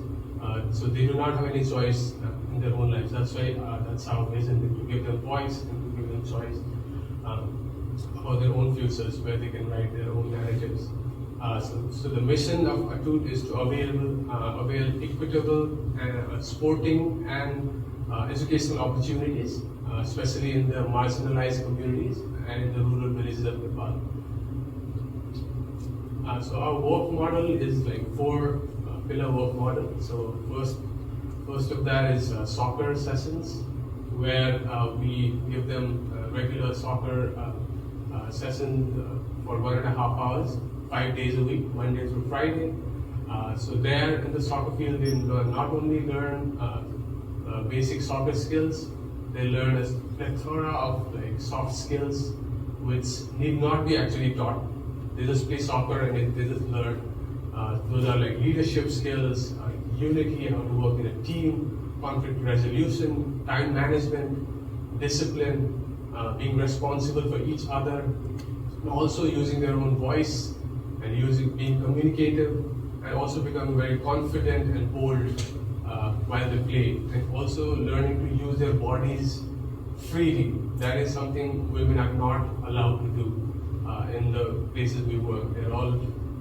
So they do not have any choice in their own lives. That's why that's our vision, to give them voice and to give them choice for their own futures, where they can write their own narratives. So the mission of Atoot is to avail equitable sporting and educational opportunities, especially in the marginalized communities and in the rural villages of Nepal. So our work model is like 4 pillar work model. So first of that is soccer sessions, where we give them regular soccer session for 1.5 hours, 5 days a week, Monday through Friday. So there in the soccer field, they not only learn basic soccer skills, they learn a plethora of soft skills which need not be actually taught. They just play soccer and they just learn. Those are leadership skills, unity, how to work in a team, conflict resolution, time management, discipline, being responsible for each other, and also using their own voice and being communicative, and also becoming very confident and bold while they play, and also learning to use their bodies freely. That is something women are not allowed to do in the places we work. They're all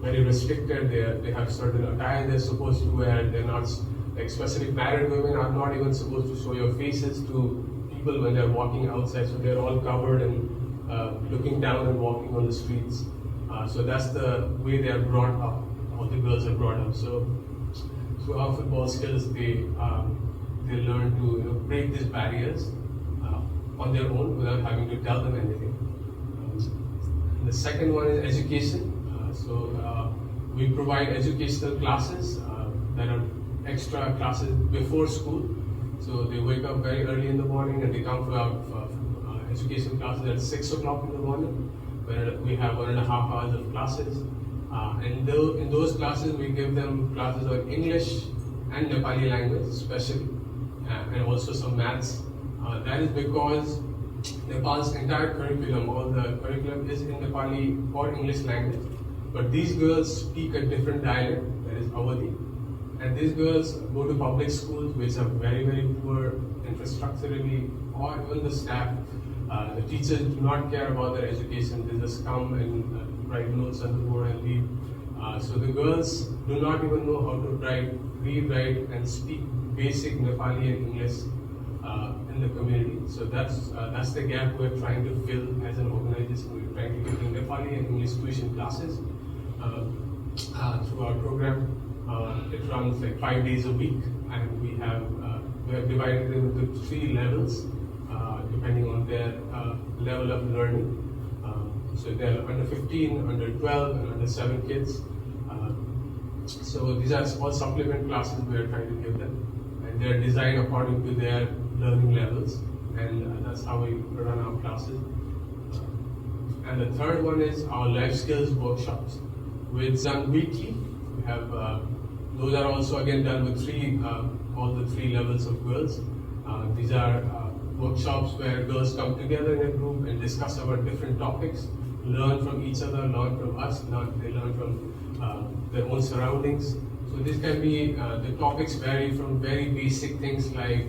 very restricted. They have certain attire they're supposed to wear. They're not, like specific married women are not even supposed to show your faces to people when they're walking outside. So they're all covered and looking down and walking on the streets. So that's the way they are brought up. All the girls are brought up. So through our football skills, they learn to break these barriers on their own without having to tell them anything. The second one is education. We provide educational classes that are extra classes before school. So they wake up very early in the morning and they come to our education classes at 6 o'clock in the morning, where we have 1.5 hours of classes. And in those classes, we give them classes on English and Nepali language, especially, and also some maths. That is because Nepal's entire curriculum, all the curriculum is in Nepali or English language. But these girls speak a different dialect, that is Awadhi. And these girls go to public schools which are very, very poor infrastructurally, or even the staff. The teachers do not care about their education. They just come and write notes on the board and leave. So the girls do not even know how to read, write, and speak basic Nepali and English in the community. So that's the gap we're trying to fill as an organization. We're trying to give them Nepali and English tuition classes through our program. It runs like 5 days a week, and we have divided them into 3 levels depending on their level of learning. So they're under 15, under 12, and under 7 kids. So these are all supplement classes we are trying to give them, and they're designed according to their learning levels, and that's how we run our classes. And the third one is our life skills workshops, which is done weekly. We have those are also again done with all the 3 levels of girls. These are workshops where girls come together in a group and discuss about different topics, learn from each other, learn from us, they learn from their own surroundings. So this can be, the topics vary from very basic things like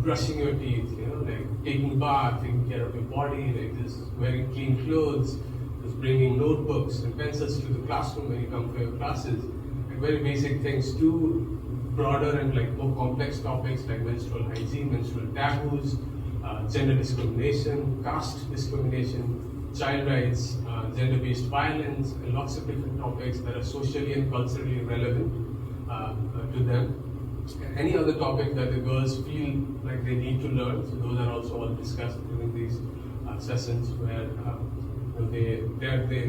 brushing your teeth, like taking a bath, taking care of your body, like just wearing clean clothes, just bringing notebooks and pencils to the classroom when you come for your classes, and very basic things, to broader and like more complex topics like menstrual hygiene, menstrual taboos, gender discrimination, caste discrimination, child rights, gender-based violence, and lots of different topics that are socially and culturally relevant to them. Any other topic that the girls feel like they need to learn, so those are also all discussed during these sessions where they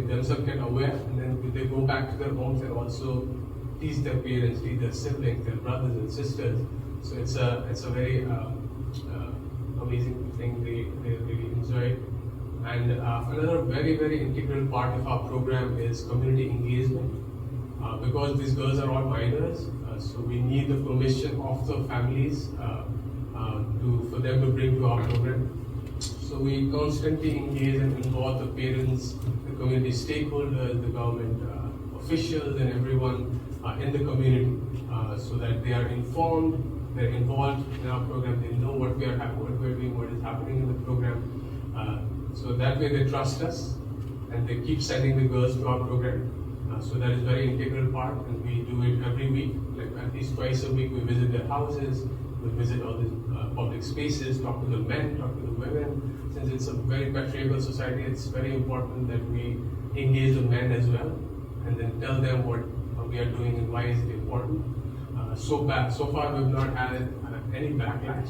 themselves get aware, and then they go back to their homes and also teach their parents, teach their siblings, their brothers and sisters. So it's a very amazing thing. They really enjoy it. And another very, very integral part of our program is community engagement. Because these girls are all minors, so we need the permission of the families for them to bring to our program. So we constantly engage and involve the parents, the community stakeholders, the government officials, and everyone in the community, so that they are informed, they're involved in our program, they know what we're doing, what is happening in the program. So that way they trust us, and they keep sending the girls to our program. So that is very integral part, and we do it every week. Like at least twice a week, we visit their houses, we visit all the public spaces, talk to the men, talk to the women. Since it's a very patriarchal society, it's very important that we engage the men as well, and then tell them what we are doing and why is it important. So far, we've not had any backlash.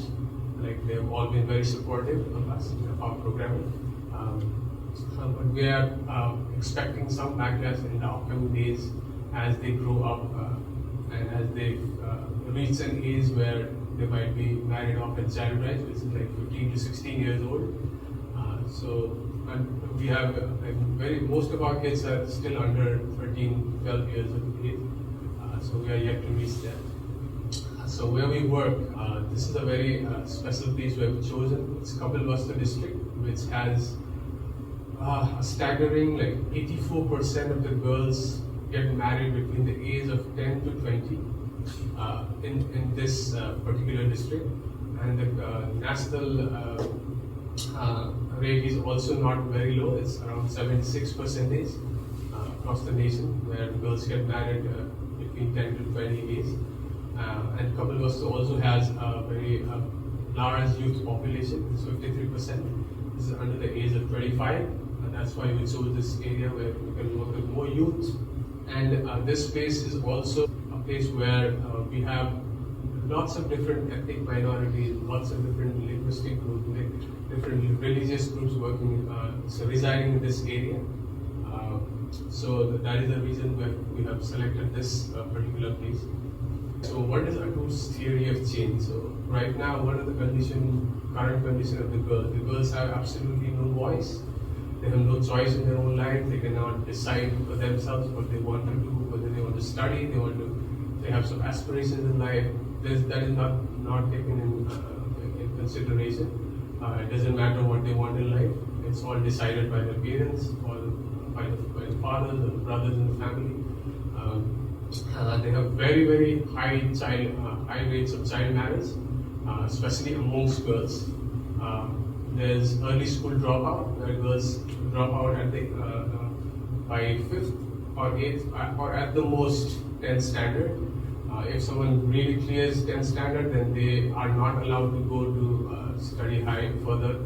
Like they've all been very supportive of us, of our program. But we are expecting some backlash in the upcoming days as they grow up and as they reach an age where they might be married off at child age, which is like 15 to 16 years old. And we have most of our kids are still under 13, 12 years of age. So we are yet to reach that. So where we work, this is a very special place we have chosen. It's Kapilvastu district, which has a staggering 84% of the girls get married between the age of 10 to 20 in this particular district, and the national rate is also not very low. It's around 76% across the nation, where girls get married between 10 to 20 years. And Komo Kulshan also has a very large youth population. It's 53%. This is under the age of 25. And that's why we chose this area where we can work with more youth. And this space is also a place where we have lots of different ethnic minorities, lots of different linguistic groups, different religious groups working, residing in this area. So that is the reason why we have selected this particular place. So what is Atoot's theory of change? So right now, what are the current condition of the girls? The girls have absolutely no voice. They have no choice in their own life. They cannot decide for themselves what they want to do, whether they want to study, they have some aspirations in life. That is not taken in consideration. It doesn't matter what they want in life. It's all decided by their parents or by the fathers or the brothers in the family. They have very, very high rates of child marriage, especially amongst girls. There's early school dropout, where girls drop out at by 5th or 8th or at the most 10th standard. If someone really clears 10th standard, then they are not allowed to go to study high further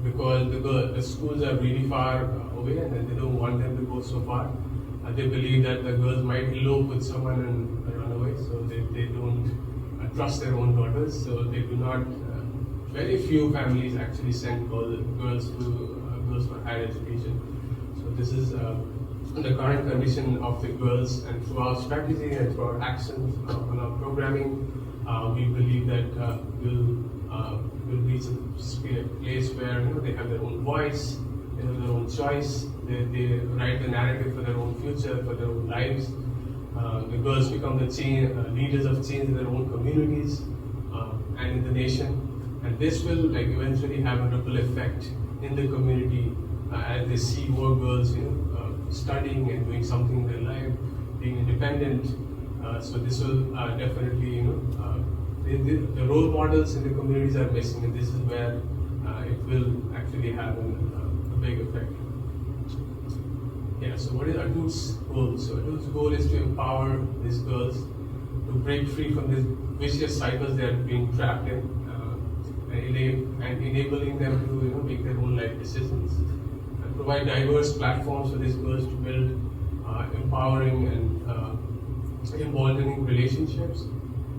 because the schools are really far away, and they don't want them to go so far. They believe that the girls might elope with someone and run away, so they don't trust their own daughters. So they do not. Very few families actually send girls for higher education. So this is the current condition of the girls, and through our strategy and through our actions on our programming, we believe that we'll reach a place where they have their own voice, they have their own choice, they write the narrative for their own future, for their own lives. The girls become the leaders of change in their own communities and in the nation. And this will eventually have a ripple effect in the community as they see more girls studying and doing something in their life, being independent. So this will definitely, the role models in the communities are missing, and this is where it will actually have a big effect. Yeah, so what is Atoot's goal? So Atoot's goal is to empower these girls to break free from these vicious cycles they are being trapped in, and enabling them to make their own life decisions, and provide diverse platforms for these girls to build empowering and emboldening relationships,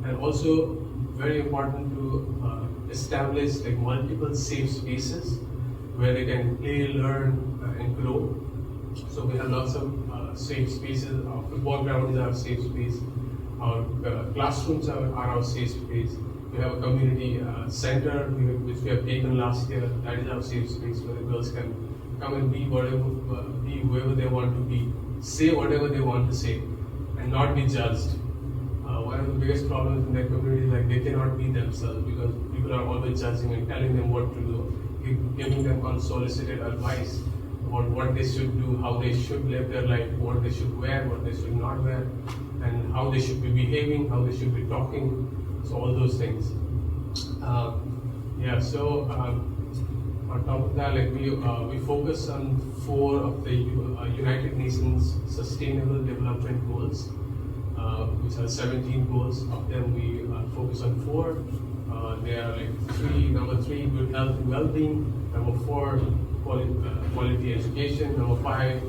and also very important to establish multiple safe spaces where they can play, learn, and grow. So we have lots of safe spaces. Our football ground is our safe space. Our classrooms are our safe space. We have a community center which we have taken last year. That is our safe space where the girls can come and be whoever they want to be, say whatever they want to say, and not be judged. One of the biggest problems in their community is they cannot be themselves because people are always judging and telling them what to do, giving them unsolicited advice about what they should do, how they should live their life, what they should wear, what they should not wear, and how they should be behaving, how they should be talking. So all those things. On top of that, we focus on 4 of the United Nations Sustainable Development Goals, which are 17 goals. Of them, we focus on 4. They are number 3, good health and well-being. Number 4, quality education. Number 5,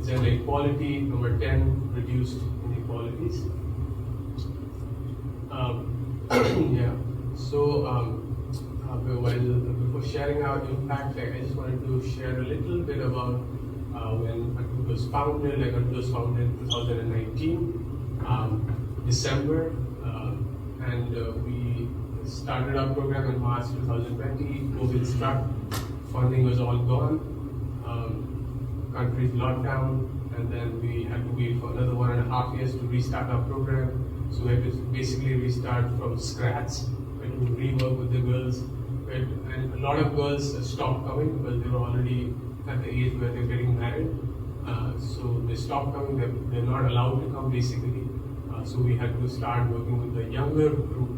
gender equality. Number 10, reduced inequalities. Before sharing our impact, I just wanted to share a little bit about when Atoot was founded. Atoot was founded in 2019, December, and we started our program in March 2020. COVID struck, funding was all gone, countries locked down, and then we had to wait for another 1.5 years to restart our program. So we had to basically restart from scratch. We had to rework with the girls. We and a lot of girls stopped coming because they were already at the age where they're getting married. So they stopped coming, they're not allowed to come basically. So we had to start working with the younger group,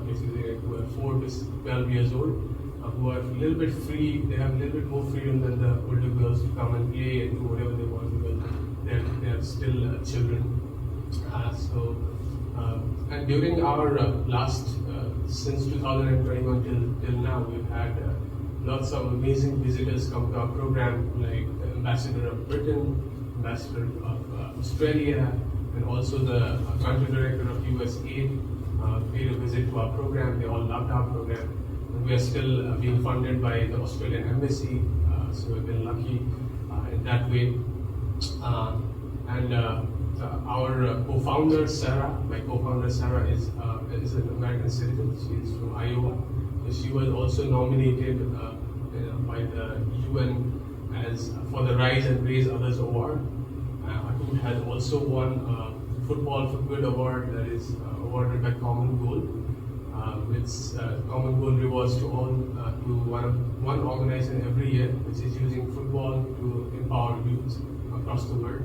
basically who are 4 to 12 years old, who are a little bit free, they have a little bit more freedom than the older girls to come and play and do whatever they want because they're still children. And during our since 2021 till now, we've had lots of amazing visitors come to our program, like the Ambassador of Britain, Ambassador of Australia, and also the Country Director of USAID paid a visit to our program. They all loved our program. And we are still being funded by the Australian Embassy, so we've been lucky in that way. Our co-founder Sarah, my co-founder Sarah is an American citizen. She is from Iowa. So she was also nominated by the UN for the Rise and Raise Others Award. Atoot has also won Football for Good Award that is awarded by Common Goal. Common Goal rewards to one organization every year, which is using football to empower youth across the world.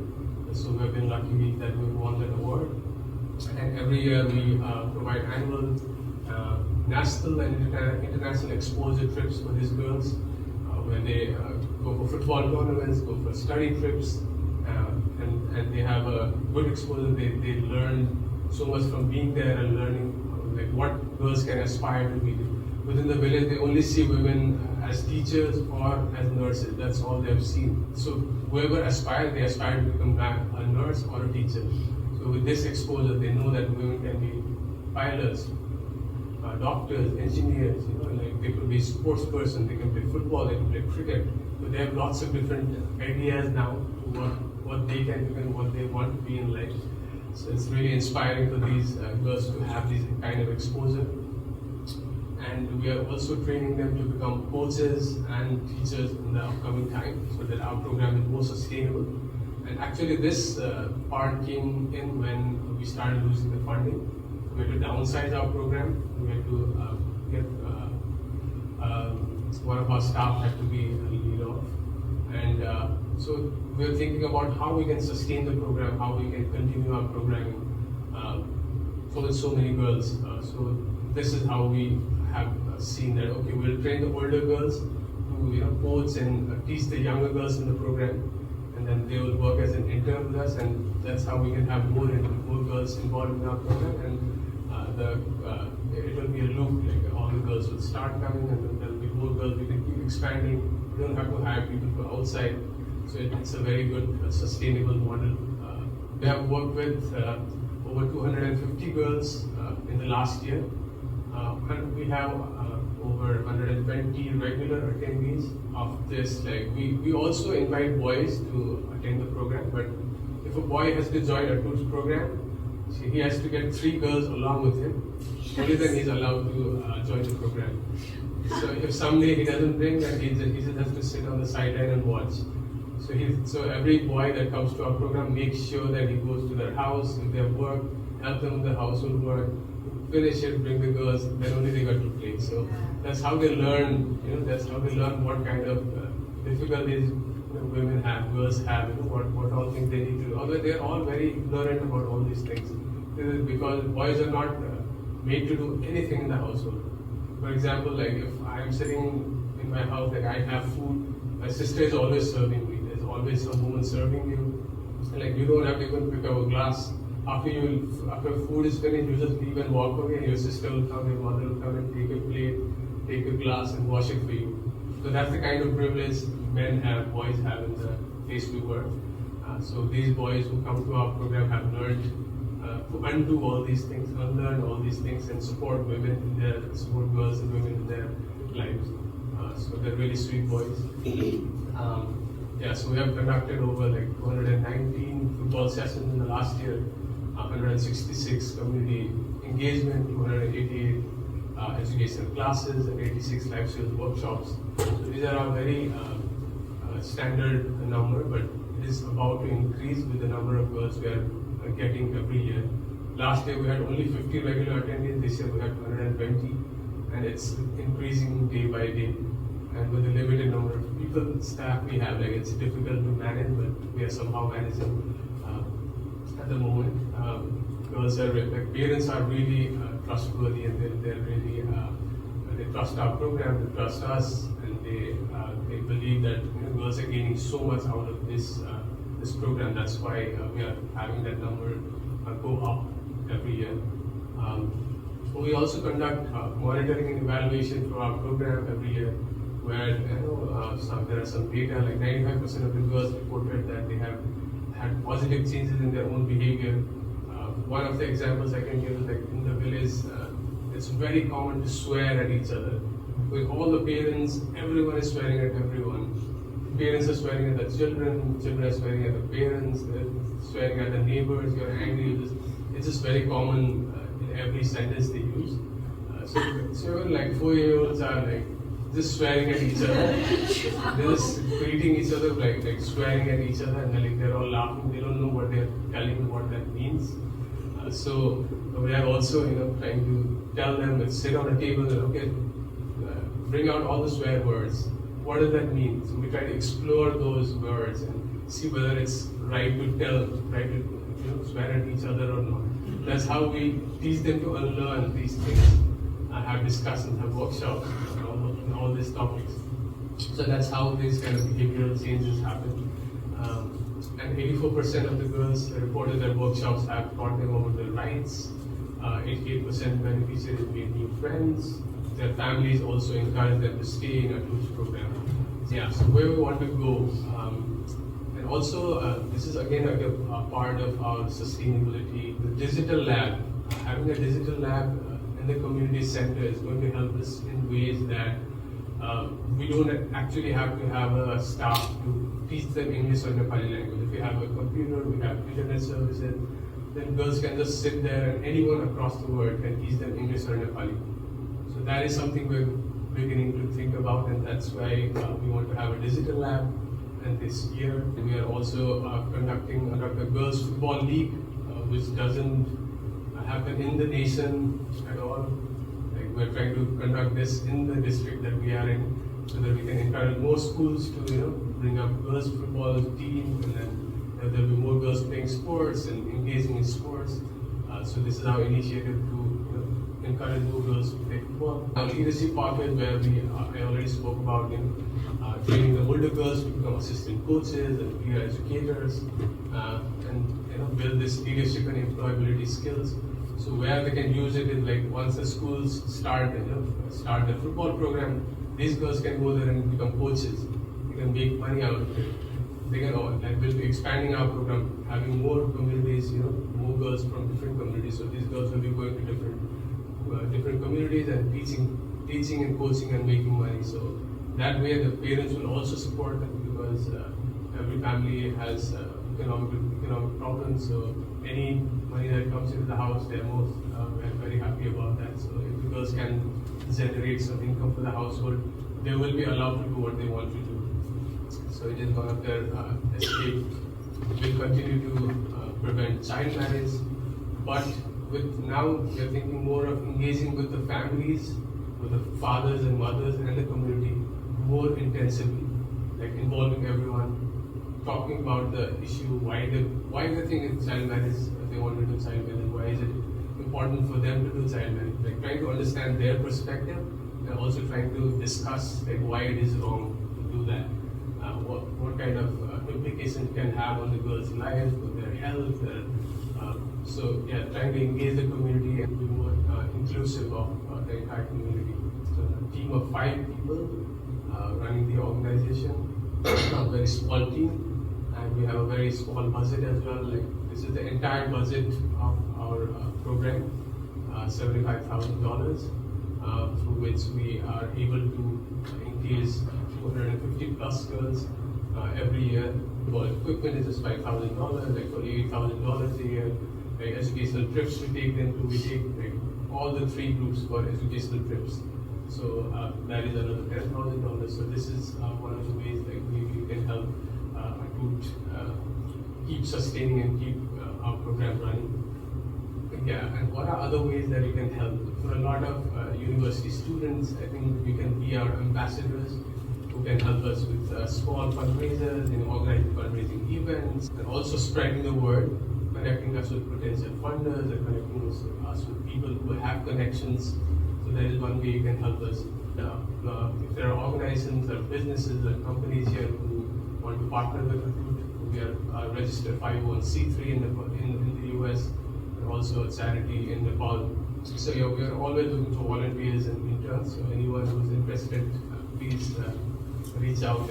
So we've been lucky that we won that award. And every year we provide annual national and international exposure trips for these girls, where they go for football tournaments, go for study trips, and they have a good exposure. They learn so much from being there and learning like what girls can aspire to be. Within the village, they only see women as teachers or as nurses. That's all they've seen. So whoever aspires, they aspire to become a nurse or a teacher. So with this exposure, they know that women can be pilots, doctors, engineers. Like they could be sports person. They can play football. They can play cricket. So they have lots of different ideas now to what they can do and what they want to be in life. So it's really inspiring for these girls to have this kind of exposure. And we are also training them to become coaches and teachers in the upcoming time so that our program is more sustainable. And actually this part came in when we started losing the funding. We had to downsize our program. We had to get one of our staff had to be laid off. And so we're thinking about how we can sustain the program, how we can continue our programming for so many girls. So this is how we have seen that, okay, we'll train the older girls to coach and teach the younger girls in the program, and then they will work as an intern with us, and that's how we can have more girls involved in our program, and it will be a loop, like all the girls will start coming, and then there will be more girls, we can keep expanding, we don't have to hire people from outside, so it's a very good sustainable model. We have worked with over 250 girls in the last year. And we have over 120 regular attendees of this. Like we also invite boys to attend the program, but if a boy has to join Atoot's program, he has to get 3 girls along with him. Only then he's allowed to join the program. So if someday he doesn't bring, then he just has to sit on the sideline and watch. So every boy that comes to our program makes sure that he goes to their house, if they have work, help them with the household work, finish it, bring the girls, then only they got to play. So that's how they learn, that's how they learn what kind of difficulties women have, girls have, what all things they need to do. Although they're all very ignorant about all these things. Because boys are not made to do anything in the household. For example, like if I'm sitting in my house, like I have food, my sister is always serving me. There's always some woman serving you. Like you don't have to even pick up a glass. After food is finished, you just leave and walk away, and your sister will come, your mother will come and take a plate, take a glass and wash it for you. So that's the kind of privilege men have, boys have in the place we work. So these boys who come to our program have learned to undo all these things, unlearn all these things, and support women in their, support girls and women in their lives. So they're really sweet boys. So we have conducted over like 219 football sessions in the last year. 166 community engagement, 288 educational classes, and 86 life skills workshops. So these are a very standard number, but it is about to increase with the number of girls we are getting every year. Last year we had only 50 regular attendees, this year we have 220, and it's increasing day by day. And with the limited number of people, staff we have, like it's difficult to manage, but we are somehow managing at the moment. Girls are like parents are really trustworthy, and they're really they trust our program, they trust us, and they believe that girls are gaining so much out of this program. That's why we are having that number go up every year. We also conduct monitoring and evaluation for our program every year, where there are some data, like 95% of the girls reported that they have had positive changes in their own behavior. One of the examples I can give is like in the village, it's very common to swear at each other. With all the parents, everyone is swearing at everyone. Parents are swearing at the children, children are swearing at the parents, swearing at the neighbors, you're angry. It's just very common in every sentence they use. So even like 4-year-olds are like just swearing at each other. They're just greeting each other like swearing at each other, and they're all laughing. They don't know what they're telling, what that means. So we are also trying to tell them, let's sit on a table and okay, bring out all the swear words. What does that mean? So we try to explore those words and see whether it's right to swear at each other or not. That's how we teach them to unlearn these things. Have discussions, have workshops on all these topics. So that's how these kind of behavioral changes happen. And 84% of the girls reported that workshops have taught them about their rights. 88% beneficiaries made new friends. Their families also encourage them to stay in a Atoot's program. Yeah, so where we want to go. And also, this is again a part of our sustainability. The digital lab, having a digital lab in the community center is going to help us in ways that we don't actually have to have a staff to teach them English or Nepali language. If we have a computer, we have internet services, then girls can just sit there and anyone across the world can teach them English or Nepali. So that is something we're beginning to think about, and that's why we want to have a digital lab. And this year we are also conducting a girls football league, which doesn't happen in the nation at all. Like we're trying to conduct this in the district that we are in, so that we can encourage more schools to bring up girls football teams, and then there'll be more girls playing sports and engaging in sports. So this is our initiative to encourage more girls to play football. Our leadership pocket, where I already spoke about training the older girls to become assistant coaches and peer educators, and build this leadership and employability skills. So where they can use it is like once the schools start the football program, these girls can go there and become coaches. They can make money out of it. They can we'll be expanding our program, having more communities, more girls from different communities. So these girls will be going to different communities and teaching and coaching and making money. So that way the parents will also support them, because every family has economic problems. So any money that comes into the house, they're very happy about that. So if the girls can generate some income for the household, they will be allowed to do what they want to do. So it is one of their escape. We'll continue to prevent child marriage, but now we're thinking more of engaging with the families, with the fathers and mothers and the community more intensively, like involving everyone, talking about the issue, why they think it's child marriage, they want to do child marriage, why is it important for them to do child marriage, like trying to understand their perspective, and also trying to discuss why it is wrong to do that, what kind of implications it can have on the girls' lives, with their health, trying to engage the community and be more inclusive of the entire community. So a team of 5 people running the organization, a very small team, and we have a very small budget as well. This is the entire budget of our program, $75,000, through which we are able to engage 250 plus girls every year. For equipment is just $5,000, like for $8,000 a year. Educational trips we take them to, we take all the 3 groups for educational trips. So that is another $10,000. So this is one of the ways we can help Atoot keep sustaining and keep our program running. Yeah, and what are other ways that you can help? For a lot of university students, I think you can be our ambassadors who can help us with small fundraisers, organizing fundraising events, and also spreading the word, connecting us with potential funders, and connecting us with people who have connections. So that is one way you can help us. If there are organizations or businesses or companies here who want to partner with Atoot, we are registered 501c3 in the US, and also a charity in Nepal. So yeah, we are always looking for volunteers and interns. So anyone who's interested, please reach out.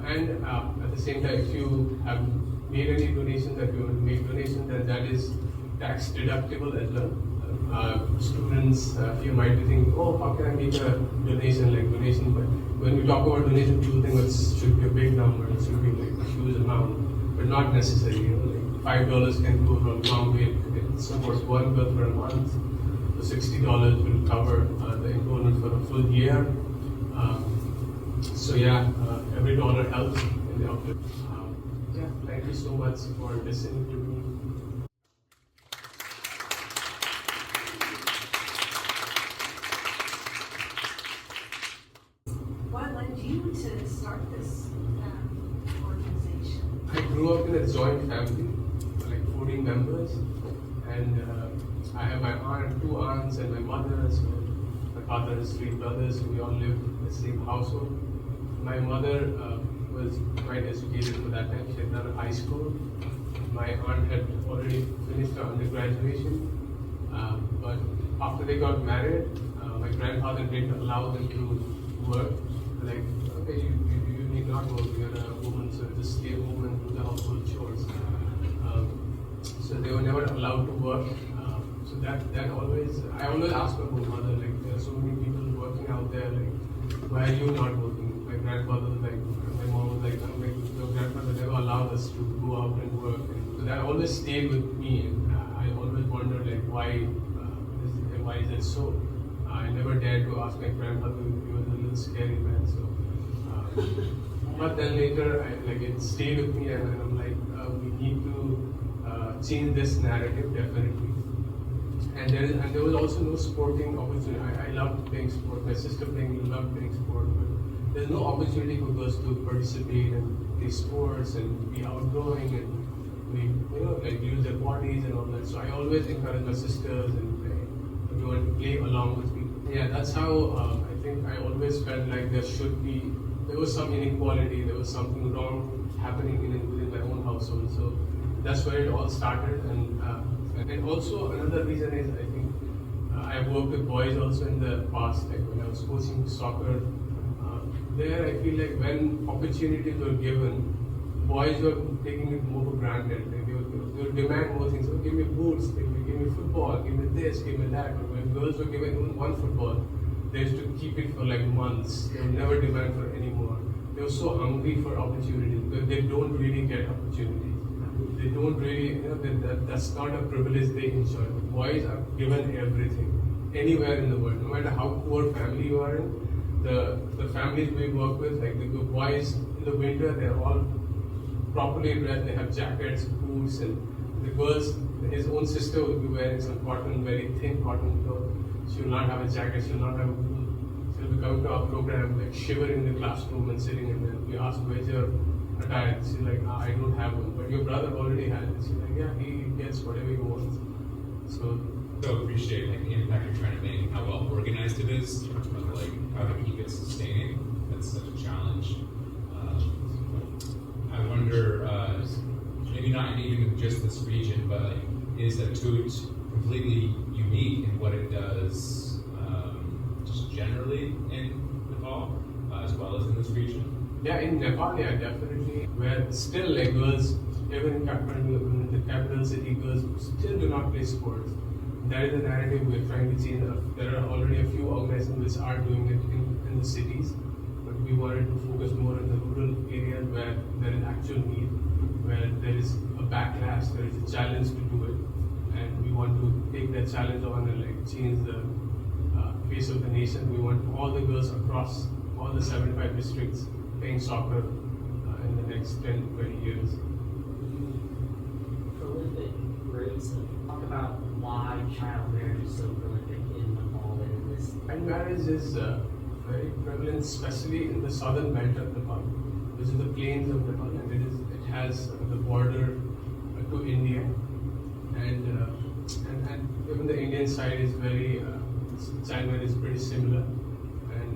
And at the same time, if you have made any donations, that you want to make donations, then that is tax deductible as well. Students here might be thinking, oh, how can I make a donation? But when we talk about donation, people think it should be a big number, it should be like a huge amount, but not necessarily. Like $5 can go a long way. It supports one girl for a month. So $60 will cover the enrollment for a full year. So yeah, every dollar helps in the outlet. Yeah, thank you so much for listening to me. What led you to start this organization? I grew up in a joint family, like 14 members, and I have my aunt, 2 aunts, and my mother. So my father has 3 brothers, so we all live in the same household. My mother was quite educated for that time. She had done high school. My aunt had already finished her undergraduation, but after they got married, my grandfather didn't allow them to work. Like, okay, you need not work, you're a woman, so just stay home and do the household chores. So they were never allowed to work. So that always, I always ask my mother, like, there are so many people working out there, like, why are you not working? My grandfather was like, my mom was like, your grandfather never allowed us to go out and work. And so that always stayed with me, and I always wondered, like, why is it so? I never dared to ask my grandfather. He was a little scary man. So, but then later, it stayed with me, and I'm like, we need to change this narrative definitely. And there was also no sporting opportunity. I loved playing sport. My sister loved playing sport, but there's no opportunity for girls to participate and play sports and be outgoing and use their bodies and all that. So I always encourage my sisters and everyone to play along with me. Yeah, that's how I think I always felt like there was some inequality, there was something wrong happening within my own household. So that's where it all started. And also another reason is I think I've worked with boys also in the past, like when I was coaching soccer. There I feel like when opportunities were given, boys were taking it more for granted. Like they would demand more things. Oh, give me boots, give me football, give me this, give me that. But when girls were given even one football, they used to keep it for like months. They would never demand for any more. They were so hungry for opportunities because they don't really get opportunities. They don't really, that's not a privilege they enjoy. Boys are given everything, anywhere in the world, no matter how poor family you are in. The families we work with, like the boys in the winter, they're all properly dressed. They have jackets, boots, and the girls, his own sister will be wearing some cotton, very thin cotton clothes. She will not have a jacket, she will not have a boot. She will be coming to our program, like shivering in the classroom and sitting, and then we ask, where's your attire? She's like, I don't have one, but your brother already has it. She's like, yeah, he gets whatever he wants. So appreciate the impact you're trying to make and how well organized it is, but how to keep it sustaining. That's such a challenge. I wonder, maybe not even just this region, but is Atoot completely unique in what it does, just generally in Nepal, as well as in this region? Yeah, in Nepal, yeah, definitely. Where still, like girls, even in Kathmandu, in the capital city, girls still do not play sports. That is the narrative we're trying to change. There are already a few organizations which are doing it in the cities, but we wanted to focus more on the rural areas where there is actual need, where there is a backlash, there is a challenge to do it, and we want to take that challenge on and change the face of the nation. We want all the girls across all the 75 districts playing soccer in the next 10-20 years. Prolific groups talk about why child marriage is so prolific in Nepal and in this? Child marriage is very prevalent, especially in the southern belt of Nepal, which is the plains of Nepal, and it has the border to India, and even the Indian side is very child marriage is pretty similar, and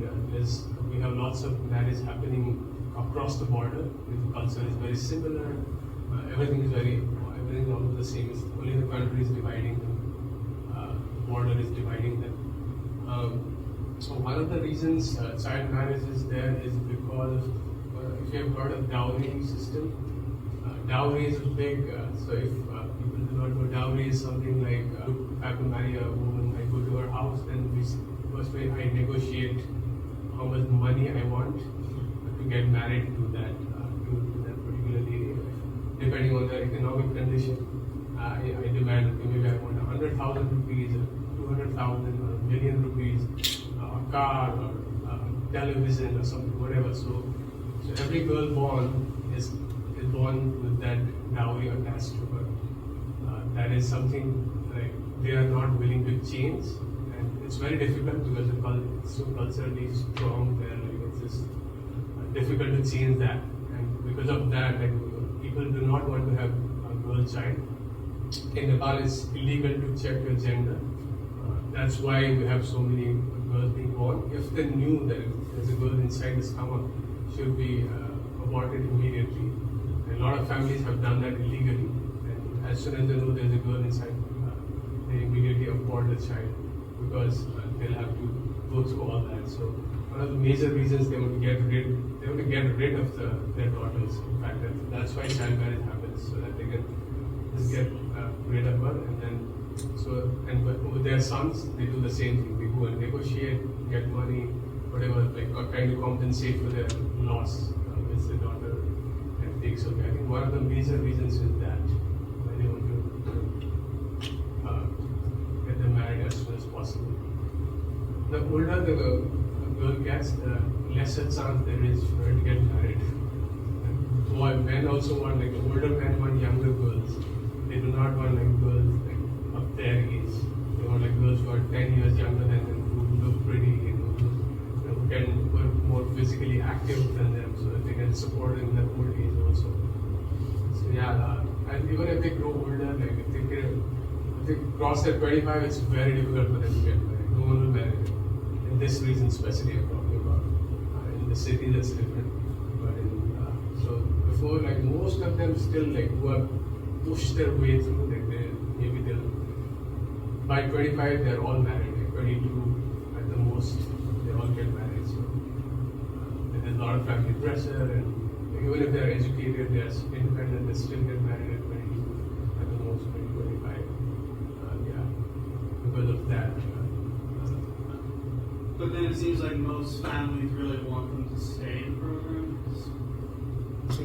we have lots of marriage happening across the border. The culture is very similar. Everything is almost the same. It's only the country is dividing them. Border is dividing them. So one of the reasons child marriage is there is because if you have heard of dowry system, dowry is big. So if people do not know, dowry is something like if I have to marry a woman, I go to her house, then first way I negotiate how much money I want to get married to that particular lady. Depending on their economic condition, I demand, okay, maybe I want 100,000 rupees, 200,000, or 1 million rupees, a car, or television, or something, whatever. So every girl born is born with that dowry attached to her. That is something like they are not willing to change, and it's very difficult because it's so culturally strong there. Like it's just difficult to change that, and because of that, like people do not want to have a girl child. In Nepal, it's illegal to check your gender. That's why we have so many girls being born. If they knew that there's a girl inside the stomach, she would be aborted immediately. A lot of families have done that illegally, and as soon as they know there's a girl inside, they immediately abort the child because they'll have to go through all that. So one of the major reasons they want to get rid of their daughters. In fact, that's why child marriage happens, so that they can just get rid of her, and then with their sons they do the same thing. They go and negotiate, get money, whatever, like trying to compensate for their loss which the daughter takes away. I think one of the major reasons is that why they want to get them married as soon as possible. The older the girl gets, the lesser chance there is for her to get married. Men also want, like, the older men want younger girls. They do not want like girls like of their age. They want like girls who are 10 years younger than them, who look pretty, who are more physically active than them, so that they can support in their old age also. So yeah, and even if they grow older, like if they cross their 25, it's very difficult for them to get married. No one will marry them. And this reason, especially, I'm talking about. In the city, that's different. But so before, like most of them still like who have pushed their way through, like they'll by 25 they're all married. Like 22 at the most, they all get married. So there's a lot of family pressure, and even if they're educated, they're independent, they still get married at 22 at the most, 25. Yeah, because of that. But then it seems like most families really want them to stay in programs.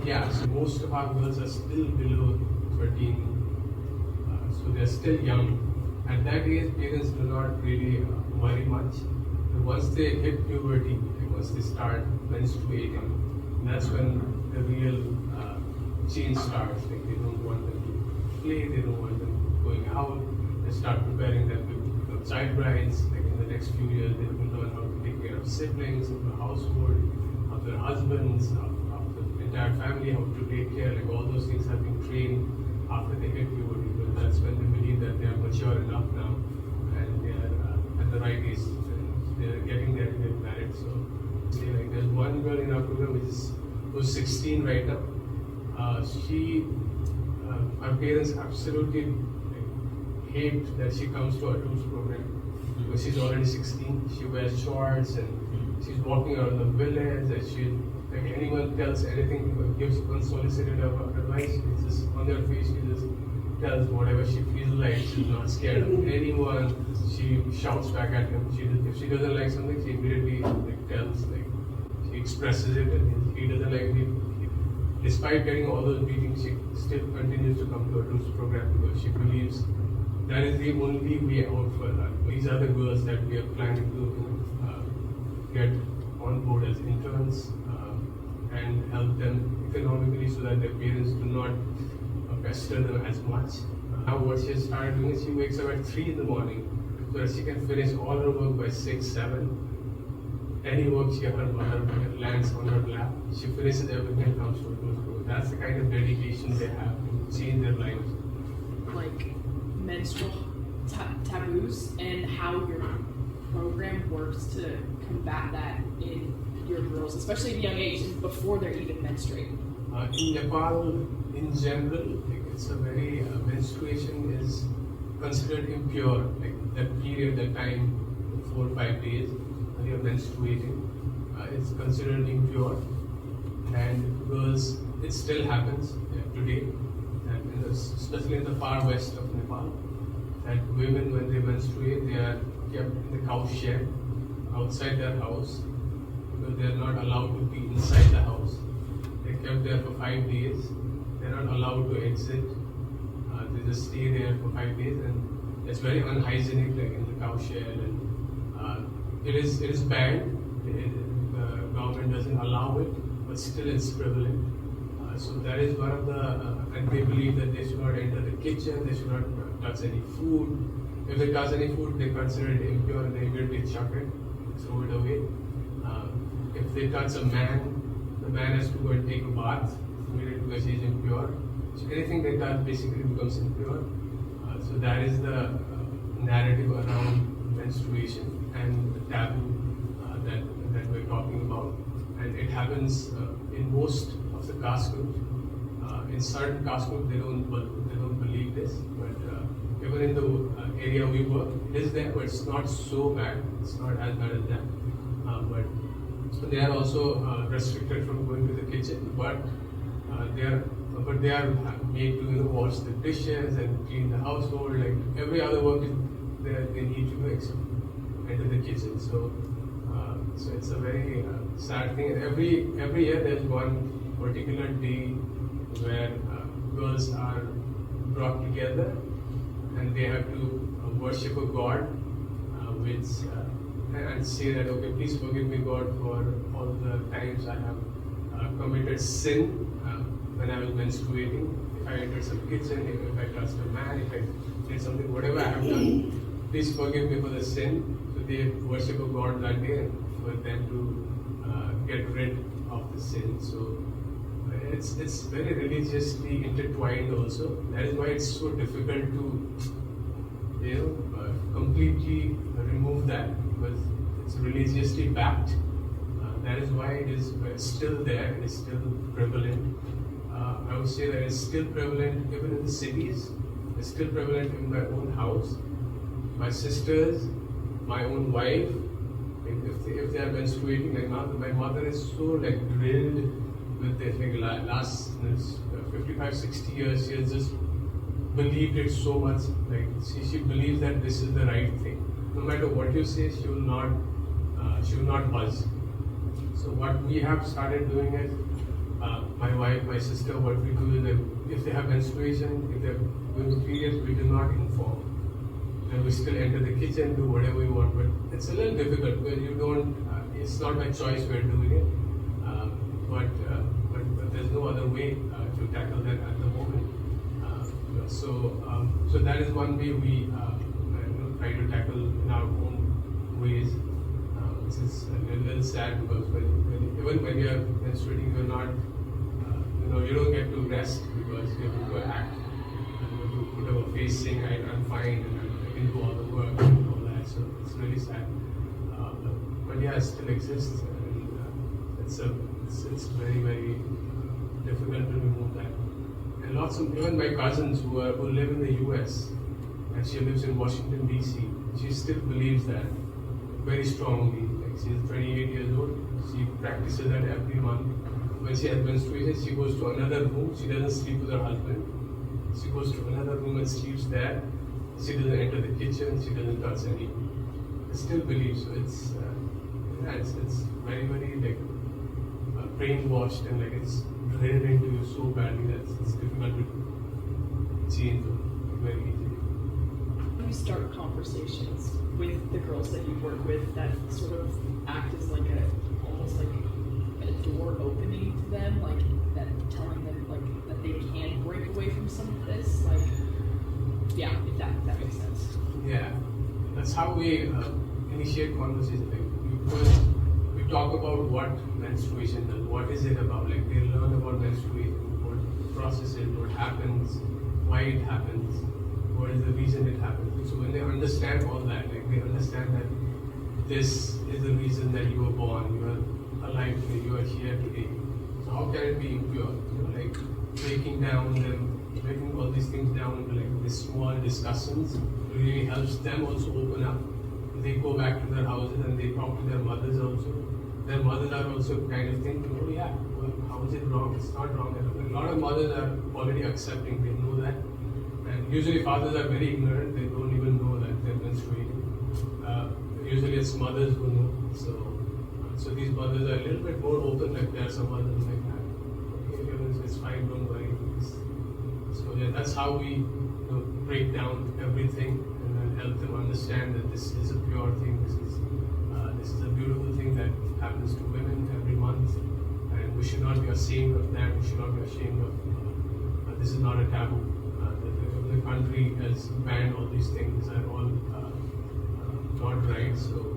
Yeah, so most of our girls are still below 13, so they're still young. At that age, parents do not really worry much. But once they hit puberty, like once they start menstruating, that's when the real change starts. Like they don't want them to play, they don't want them going out. They start preparing them to become child brides. Like in the next few years, they will learn how to take care of siblings, of the household, of their husbands, of the entire family, how to take care. Like all those things have been trained after they hit puberty. But that's when they believe that they are mature enough now and they are at the right age. They are getting there to get married. So like there's one girl in our program who's 16 right now. Our parents absolutely hate that she comes to Atoot's program because she's already 16. She wears shorts and she's walking around the village, and like anyone tells anything, gives unsolicited advice, it's just on their face, she just tells whatever she feels like. She's not scared of anyone. She shouts back at him. If she doesn't like something, she immediately tells, she expresses it, and if he doesn't like it, despite getting all those beatings, she still continues to come to Atoot's program because she believes that is the only way out for her. These are the girls that we are planning to get on board as interns and help them economically so that their parents do not pester them as much. Now what she has started doing is she wakes up at 3 in the morning so that she can finish all her work by 6, 7. Any work her lands on her lap, she finishes everything and comes to her. That's the kind of dedication they have to change their lives. Like menstrual taboos and how your program works to combat that in your girls, especially at a young age and before they're even menstruating. In Nepal, in general, it's a very menstruation is considered impure. Like that period, that time, 4 or 5 days, when you're menstruating, it's considered impure. And girls, it still happens today, and especially in the far west of Nepal. That women, when they menstruate, they are kept in the cow shed outside their house because they are not allowed to be inside the house. They're kept there for 5 days. They're not allowed to exit. They just stay there for 5 days, and it's very unhygienic, like in the cow shed. And it is banned. The government doesn't allow it, but still it's prevalent. So that is one of the, and they believe that they should not enter the kitchen. They should not touch any food. If they touch any food, they consider it impure and they immediately chuck it, throw it away. If they touch a man, the man has to go and take a bath immediately because he is impure. So anything they touch basically becomes impure. So that is the narrative around menstruation and the taboo that we're talking about. And it happens in most of the caste groups. In certain caste groups, they don't believe this, but even in the area we work, it is there, but it's not so bad. It's not as bad as that. But they are also restricted from going to the kitchen, but they are made to wash the dishes and clean the household. Like every other work is they need to do except enter the kitchen. So it's a very sad thing. And every year there's one particular day where girls are brought together and they have to worship a god, and say that, okay, please forgive me, God, for all the times I have committed sin when I was menstruating. If I entered some kitchen, if I touched a man, if I did something, whatever I have done, please forgive me for the sin. So they worship a god that day and for them to get rid of the sin. So it's very religiously intertwined also. That is why it's so difficult to completely remove that, because it's religiously backed. That is why it is still there, it is still prevalent. I would say that it's still prevalent even in the cities. It's still prevalent in my own house. My sisters, my own wife, if they are menstruating, my mother is so drilled with this. Last 55, 60 years, she has just believed it so much. She believes that this is the right thing. No matter what you say, she will not budge. So what we have started doing is, my wife, my sister, what we do is that if they have menstruation, if they're going to periods, we do not inform. And we still enter the kitchen, do whatever we want. But it's a little difficult because you don't, it's not my choice we're doing it. But there's no other way to tackle that at the moment. So that is one way we try to tackle in our own ways, which is a little sad because even when you are menstruating, you're not, you don't get to rest because you have to go act and you have to put up a face saying I'm fine and I can do all the work and all that. So it's really sad. But yeah, it still exists, and it's very, very difficult to remove that. And lots of, even my cousins who live in the US, and she lives in Washington DC, she still believes that very strongly. She's 28 years old, she practices that every month. When she has menstruation, she goes to another room, she doesn't sleep with her husband. She goes to another room and sleeps there. She doesn't enter the kitchen, she doesn't touch anything. I still believe so. It's very, very brainwashed and it's drilled into you so badly that it's difficult to change very easily. You start conversations with the girls that you work with that sort of act as almost like a door opening to them, that telling them that they can break away from some of this. Yeah, if that makes sense. Yeah, that's how we initiate conversation. Like first, we talk about what menstruation is, what is it about. Like they learn about menstruation, what process it, what happens, why it happens, what is the reason it happens. So when they understand all that, like they understand that this is the reason that you were born, you are alive today, you are here today. So how can it be impure? Like breaking all these things down into like these small discussions really helps them also open up. They go back to their houses and they talk to their mothers also. Their mothers are also kind of thinking, oh yeah, well, how is it wrong? It's not wrong at all. A lot of mothers are already accepting, they know that. And usually fathers are very ignorant, they don't even know that they're menstruating. Usually it's mothers who know. So these mothers are a little bit more open, like there are some mothers like that. Okay, it's fine, don't worry. So yeah, that's how we break down everything and then help them understand that this is a pure thing. This is a beautiful thing that happens to women every month, and we should not be ashamed of that. We should not be ashamed of. This is not a taboo. The country has banned all these things. These are all not right. So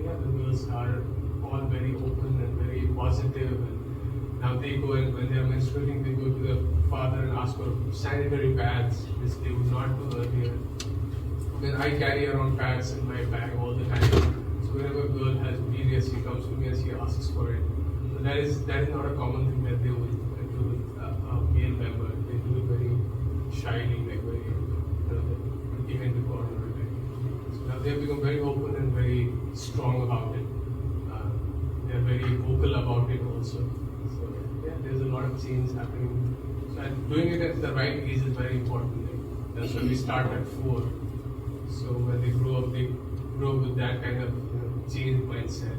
yeah, the girls are all very open and very positive. And now they go and when they are menstruating, they go to their father and ask for sanitary pads, which they would not do earlier. Then I carry around pads in my bag all the time. So whenever a girl has periods, she comes to me and she asks for it. So that is not a common thing that they would do with a male member. They do it very shyly, like very behind the corner. So now they have become very open and very strong about it. They are very vocal about it also. So yeah, there's a lot of change happening. So doing it at the right age is very important. That's why we start at 4. So when they grow up with that kind of change mindset.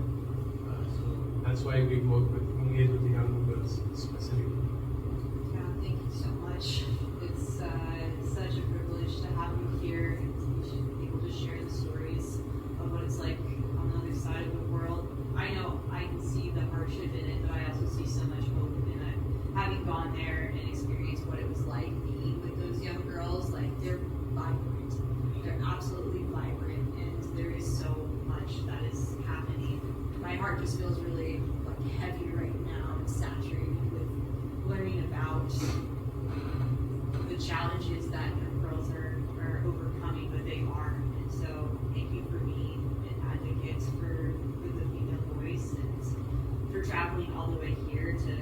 So that's why we engage with the young girls specifically. Yeah, thank you so much. It's such a privilege to have you here and to be able to share the stories of what it's like on the other side of the world. I know I can see the hardship in it, but I also see so much hope in it. Having gone there and experienced what it was like being with those young girls, like they're vibrant. They're absolutely vibrant, and there is so much that is happening. My heart just feels really like heavy right now and saturated with learning about the challenges that young girls are overcoming, but they are. And so thank you for being an advocate for the female voice and for traveling all the way here to